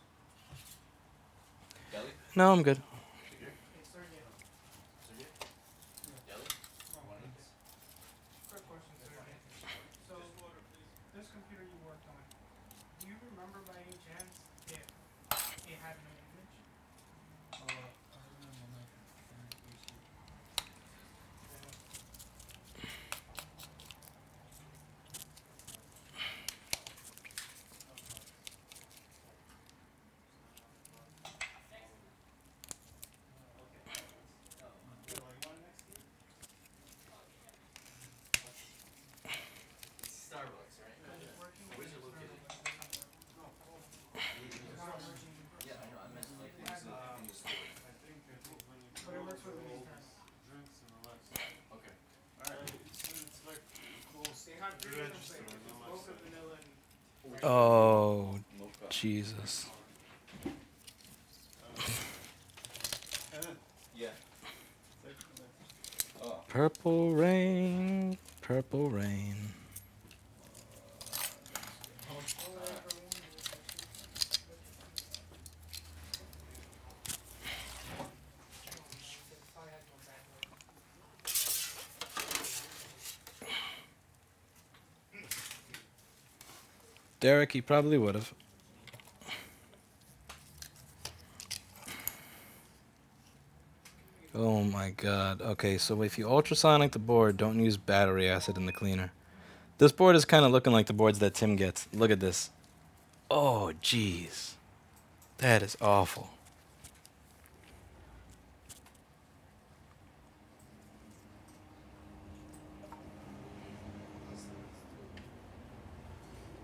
Deli? No, I'm good. Figure? it's Sergey. Sergey? Deli? Want anything? Quick question, Sergey. So, this computer you worked on, do you remember by any chance if it had no image? Starbucks, right? Where's it located? Yeah, I know. I meant like where's the convenience store? But it works with Eastern. Okay. They have three different flavors. It's mocha, vanilla, and Oh, Mocha. Jesus. Yeah. Oh. Purple rain, purple rain. Derek, he probably would have. Oh my god. Okay, so if you ultrasonic the board, don't use battery acid in the cleaner. This board is kind of looking like the boards that Tim gets. Look at this. Oh, jeez. That is awful.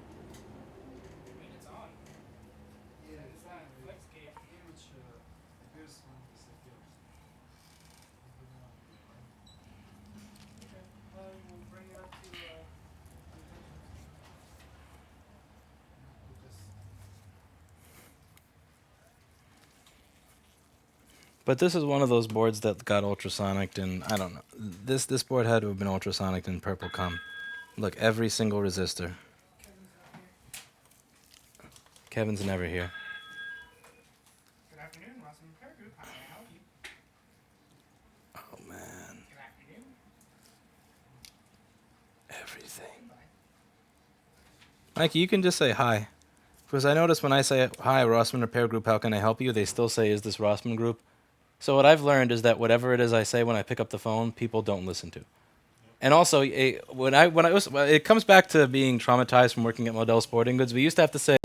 I mean, it's on. It's on flex gauge. Okay. We'll bring it up to attention. But this is one of those boards that got ultrasonicked, and I don't know. This board had to have been ultrasonicked in purple cum. Look, every single resistor. Kevin's not here. Kevin's never here. Good afternoon, Russell Repair Group. How may I help you? Oh man, Good afternoon. everything. Goodbye. Mikey, you can just say hi. Because I notice when I say, hi, Rossman Repair Group, how can I help you? They still say, is this Rossman Group? So what I've learned is that whatever it is I say when I pick up the phone, people don't listen to. And also, it comes back to being traumatized from working at Modell Sporting Goods. We used to have to say,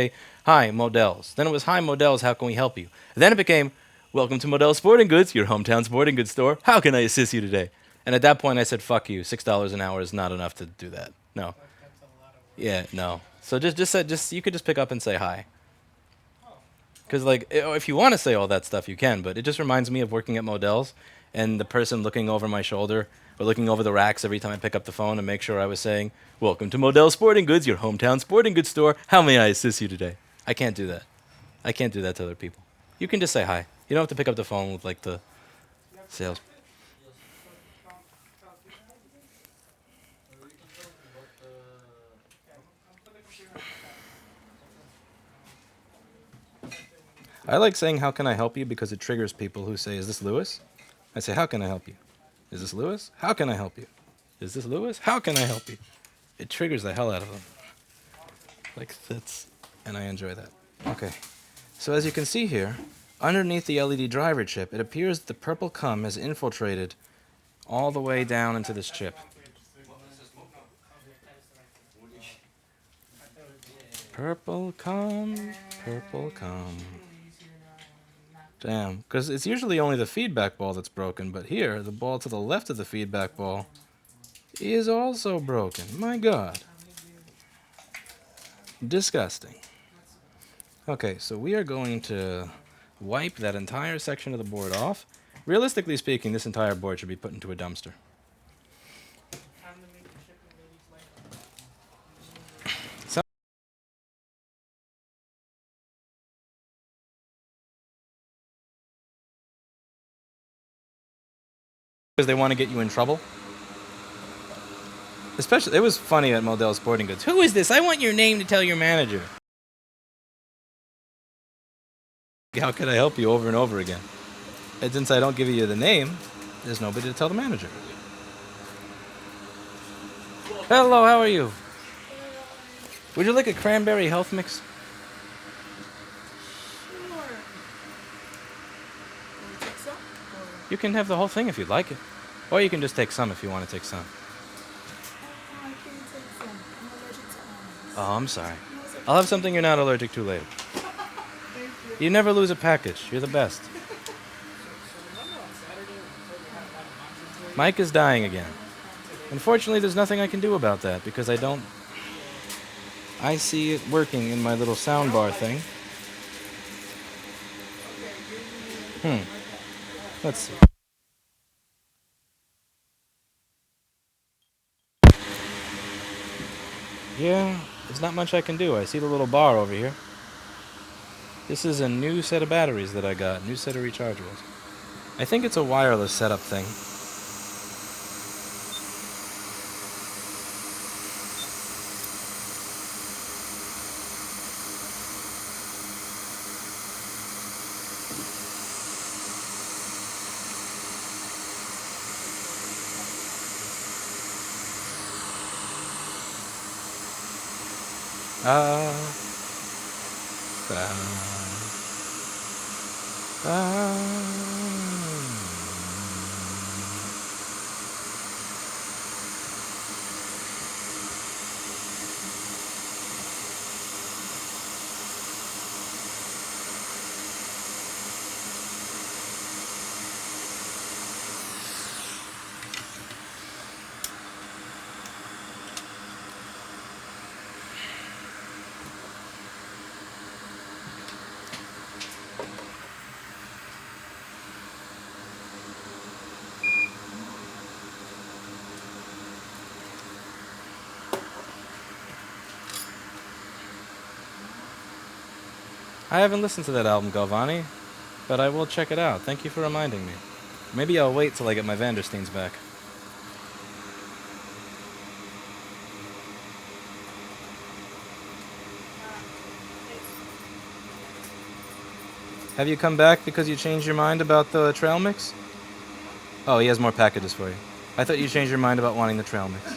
hi, Modell's. Then it was, hi, Modell's, how can we help you? And then it became, welcome to Modell Sporting Goods, your hometown sporting goods store. How can I assist you today? And at that point, I said, fuck you. $6 an hour is not enough to do that. No. That's a lot of Yeah, no. So just you could just pick up and say hi. Because like if you want to say all that stuff, you can. But it just reminds me of working at Modell's and the person looking over my shoulder or looking over the racks every time I pick up the phone and make sure I was saying, "Welcome to Modell Sporting Goods, your hometown sporting goods store. How may I assist you today?" I can't do that. I can't do that to other people. You can just say hi. You don't have to pick up the phone with like the sales. I like saying, "How can I help you?" because it triggers people who say, "Is this Lewis?" I say, "How can I help you?" "Is this Lewis? How can I help you?" "Is this Lewis? How can I help you?" It triggers the hell out of them. Like that's, and I enjoy that. Okay, so as you can see here, underneath the LED driver chip, it appears that the purple cum has infiltrated all the way down into this chip. Purple cum, purple cum. Damn, because it's usually only the feedback ball that's broken, but here, the ball to the left of the feedback ball is also broken. My God. Disgusting. Okay, so we are going to wipe that entire section of the board off. Realistically speaking, this entire board should be put into a dumpster. Because they want to get you in trouble. Especially, it was funny at Modell Sporting Goods. "Who is this? I want your name to tell your manager." "How can I help you?" over and over again. And since I don't give you the name, there's nobody to tell the manager. "Hello, how are you? Would you like a cranberry health mix?" "You can have the whole thing if you'd like it. Or you can just take some if you want to take some." "Oh, I'm sorry. I'll have something you're not allergic to later." You never lose a package. You're the best. Mike is dying again. Unfortunately, there's nothing I can do about that because I see it working in my little soundbar thing. Let's see. Yeah, there's not much I can do. I see the little bar over here. This is a new set of batteries that I got, new set of rechargeables. I think it's a wireless setup thing. Ah, I haven't listened to that album, Galvani, but I will check it out. Thank you for reminding me. Maybe I'll wait till I get my Vandersteins back. Have you come back because you changed your mind about the trail mix? Oh, he has more packages for you. I thought you changed your mind about wanting the trail mix.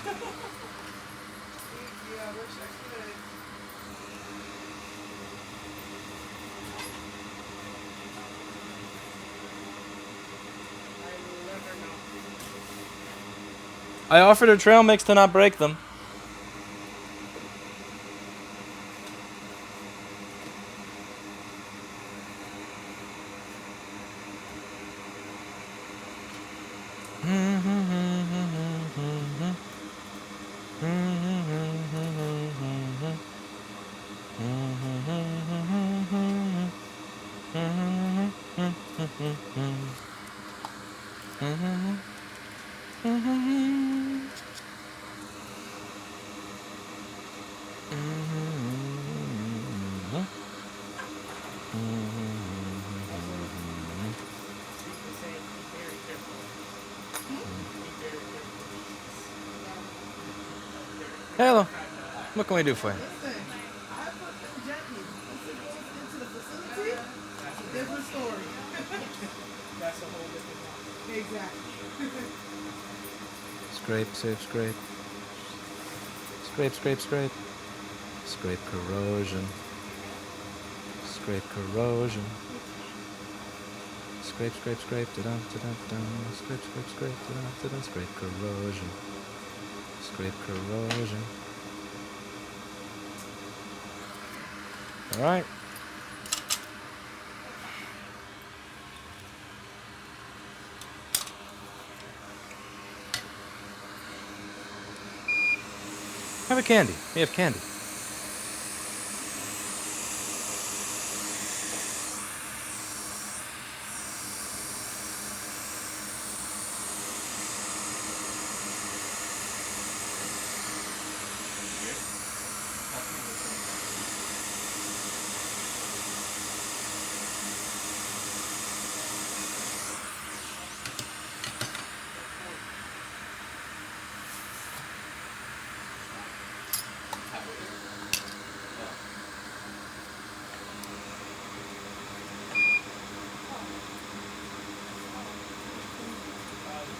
I offered her trail mix to not break them. Hello. What can we do for you? Listen, I put them gently. Once it goes into the facility, that's a different story. That's a whole different one. Exactly. Scrape, scrape, scrape. Scrape, scrape, scrape. Scrape corrosion. Scrape corrosion. Scrape, scrape, scrape. Da-dum, da-dum, dum. Scrape, scrape, scrape. Da-dum, da-dum. Scrape corrosion. Scrape corrosion. All right. Have a candy. We have candy.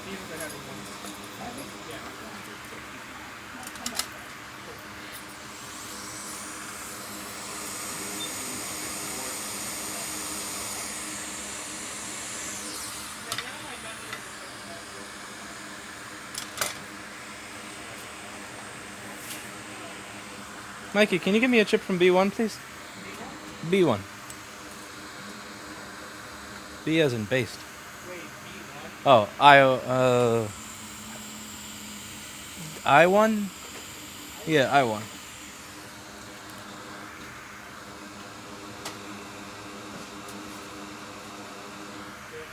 These are the heavy ones. Yeah. Mikey, can you give me a chip from B1, please? B1. B as in based. Wait, B1? Oh, I1? Yeah, I1.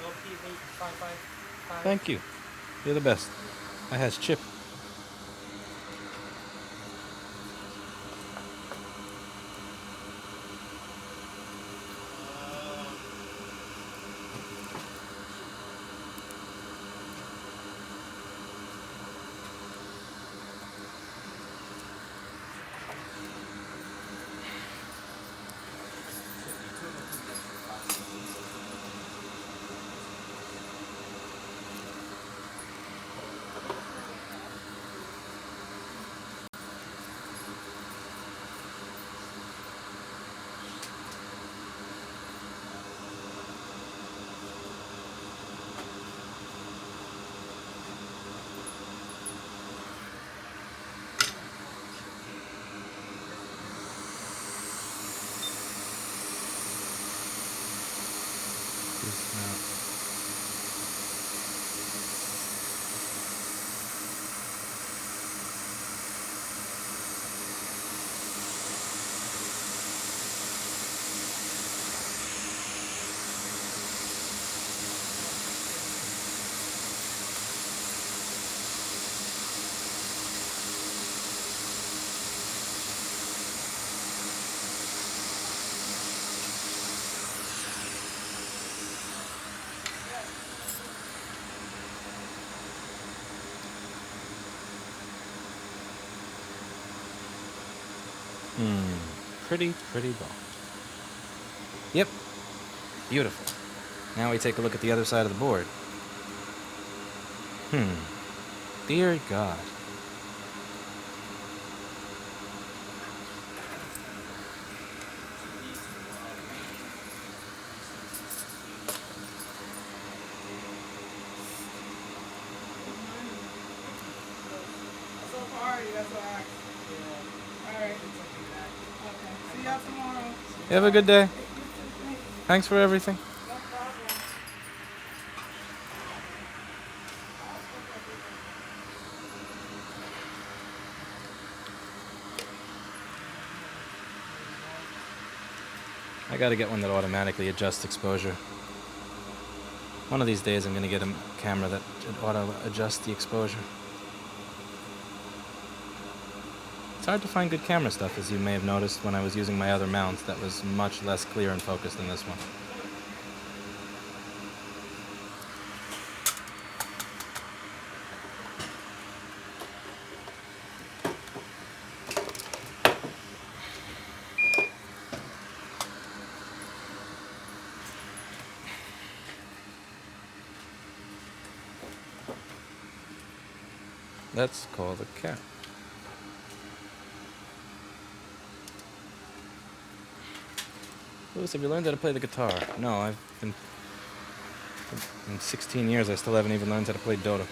LP8555. Thank you. You're the best. I has chip. Pretty ball. Yep. Beautiful. Now we take a look at the other side of the board. Dear God. So far, that's what I asked. Alright. Okay. See y'all tomorrow. You have a good day. Thanks for everything. No problem. I gotta get one that automatically adjusts exposure. One of these days I'm gonna get a camera that auto adjusts the exposure. It's hard to find good camera stuff, as you may have noticed when I was using my other mounts that was much less clear and focused than this one. Let's call the cat. Lewis, have you learned how to play the guitar? No, I've been... In 16 years, I still haven't even learned how to play Dota.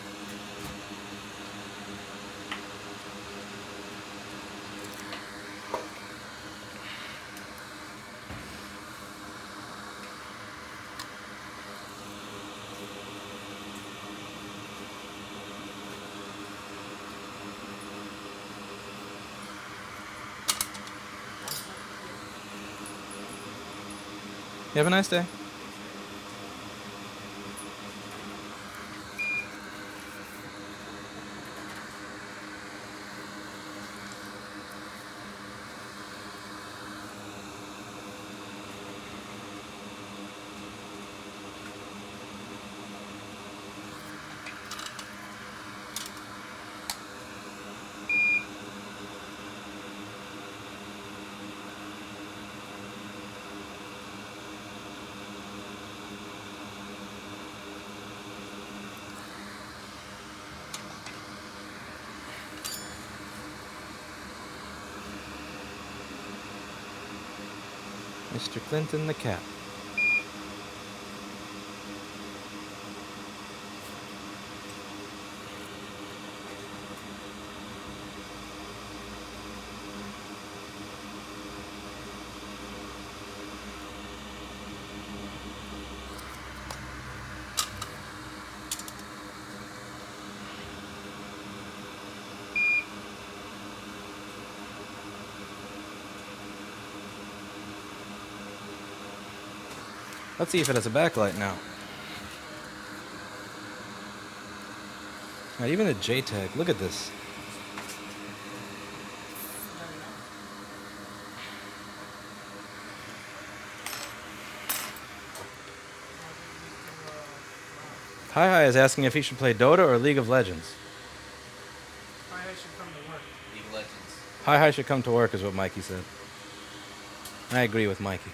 You have a nice day. Mr. Clinton the cat. Let's see if it has a backlight now. Not even a JTAG. Look at this. Hi is asking if he should play Dota or League of Legends. I should come to work. League of Legends. Hi should come to work is what Mikey said. I agree with Mikey.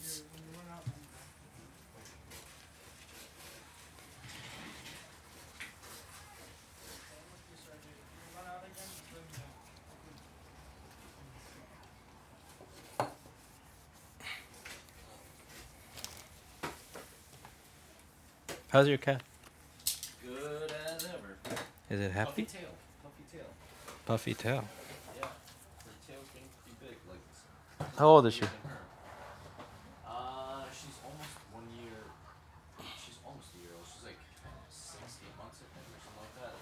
So when you run out, run out again, just let me know. How's your cat? Good as ever. Is it happy? Puffy tail. Puffy tail. Puffy tail. Yeah. Her tail's getting pretty big. Like this. How old is she? She's almost 1 year. She's almost a year old. She's like 6, 8 months, I think, or something like that.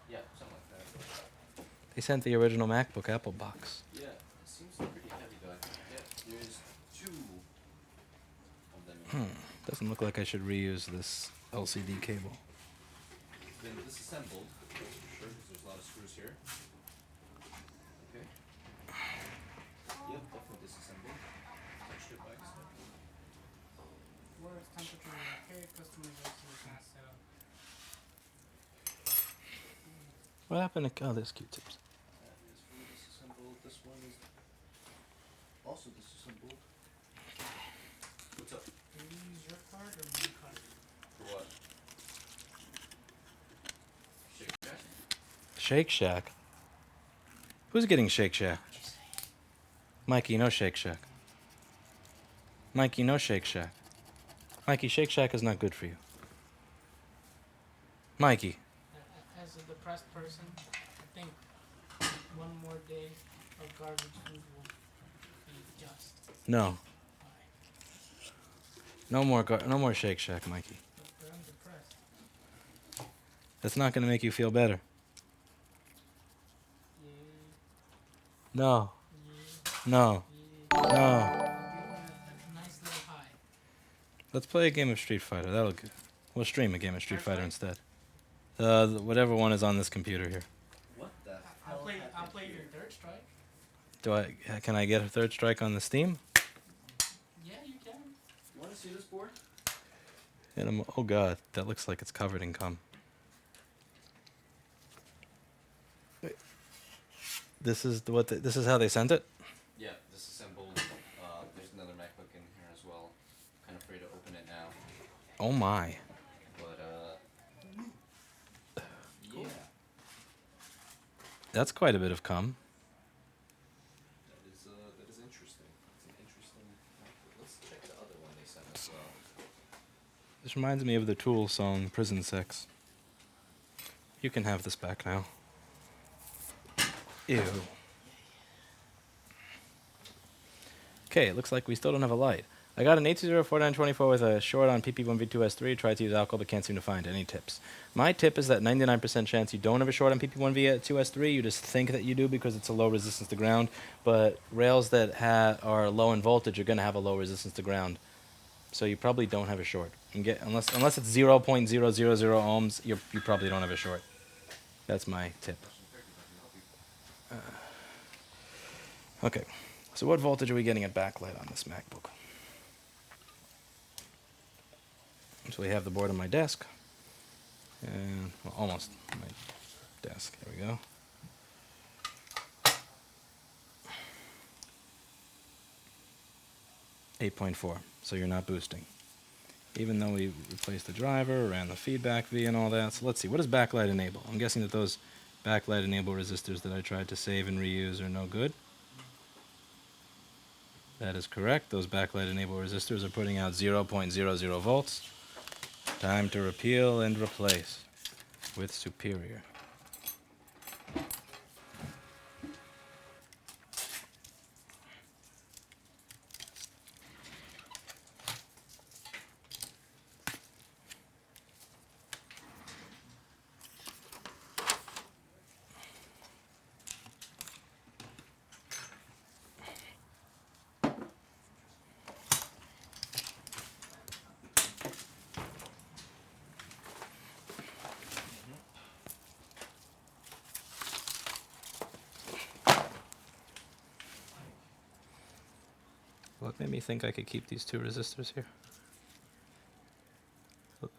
Yeah, something like that. They sent the original MacBook Apple box. Yeah, it seems pretty heavy though. Yeah, there's 2 of them. Doesn't look like I should reuse this LCD cable. It's been disassembled, that's for sure, because there's a lot of screws here. Okay. Yep, definitely disassembled. Touched it by accident. Where is temperature? Okay, customization is not set up. What happened to... Oh, there's Q-tips. That is fully disassembled. This one is also disassembled. What's up? Do you use your card or my card? For what? Shake Shack? Shake Shack? Who's getting Shake Shack? Mikey, no Shake Shack. Mikey, no Shake Shack. Mikey, Shake Shack is not good for you. Mikey. As a depressed person, I think one more day of garbage food will be just No. fine. No more Shake Shack, Mikey. But I'm depressed. That's not going to make you feel better. Yeah, No. yeah, No. yeah. No. I'll give you a nice little high. Let's play a game of Street Fighter. That'll good. We'll stream a game of Street Fair Fighter fight? instead. Whatever one is on this computer here. What the I'll hell play happened your here? third strike. Can I get a third strike on the Steam? Yeah, you can. You want to see this board? And oh god, that looks like it's covered in cum. Wait. This is this is how they sent it? Yeah, disassembled. There's another MacBook in here as well. Kind of afraid to open it now. Oh my. But, yeah. That's quite a bit of cum. That is interesting. It's an interesting MacBook. Let's check the other one they sent as well. This reminds me of the Tool song Prison Sex. You can have this back now. Ew. Okay, it looks like we still don't have a light. I got an 8204924 with a short on PP1V2S3. Tried to use alcohol but can't seem to find any tips. My tip is that 99% chance you don't have a short on PP1V2S3. You just think that you do because it's a low resistance to ground. But rails that are low in voltage are going to have a low resistance to ground. So you probably don't have a short. Unless it's 0.000 ohms, you probably don't have a short. That's my tip. Okay, so what voltage are we getting at backlight on this MacBook? So we have the board on my desk, and well, almost my desk. There we go. .4, so you're not boosting. Even though we replaced the driver, ran the feedback V and all that. So let's see, what does backlight enable? I'm guessing that those backlight enable resistors that I tried to save and reuse are no good. That is correct. Those backlight enable resistors are putting out 0.00 volts. Time to repeal and replace with superior. What made me think I could keep these two resistors here? So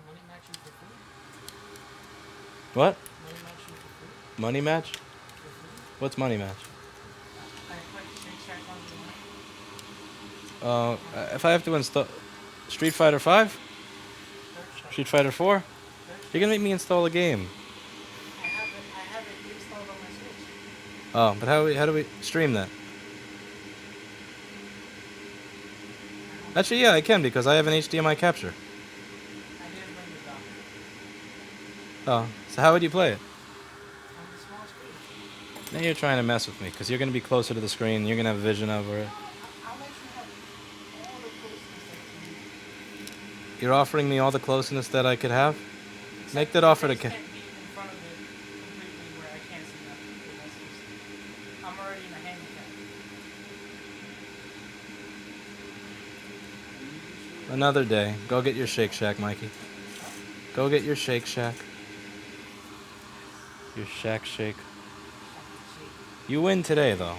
money match you for food? What? Money match you for food? Money match? For food? What's money match? I put Shake Shack on the line. If I have to install Street Fighter 5? Street Fighter 4? You're gonna make me install a game. I have it installed on my Switch. Oh, but how do we stream that? Actually, yeah, I can because I have an HDMI capture. I didn't bring the dock. Oh, so how would you play it? On the small screen. Now you're trying to mess with me because you're gonna be closer to the screen. You're gonna have vision over it. I'll let you have all the closeness that you need. You're offering me all the closeness that I could have. Make that offer to Can't be in front of it completely where I can't see nothing. That's just, I'm already in a handicap. Another day. Go get your Shake Shack, Mikey. Go get your Shake Shack. Your Shack Shake. You win today, though.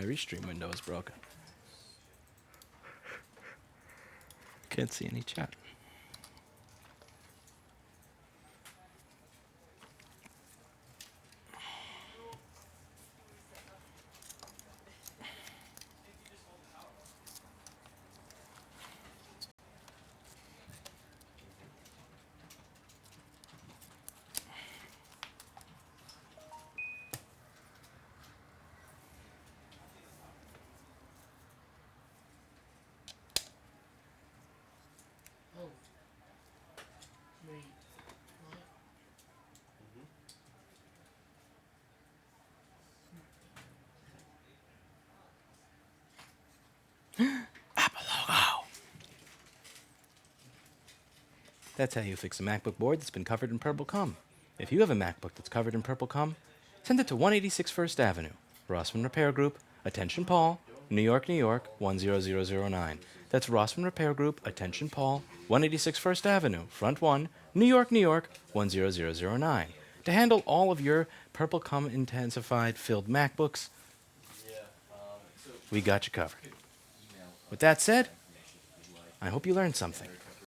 My restream window is broken. Can't see any chat. Oh. Wait. What? Apple logo. That's how you fix a MacBook board that's been covered in purple cum. If you have a MacBook that's covered in purple cum, send it to 186 First Avenue, Rossman Repair Group, Attention Paul, New York, New York, 10009. That's Rossman Repair Group, Attention Paul, 186 First Avenue, Front 1, New York, New York, 10009. To handle all of your purple cum intensified filled MacBooks, we got you covered. With that said, I hope you learned something.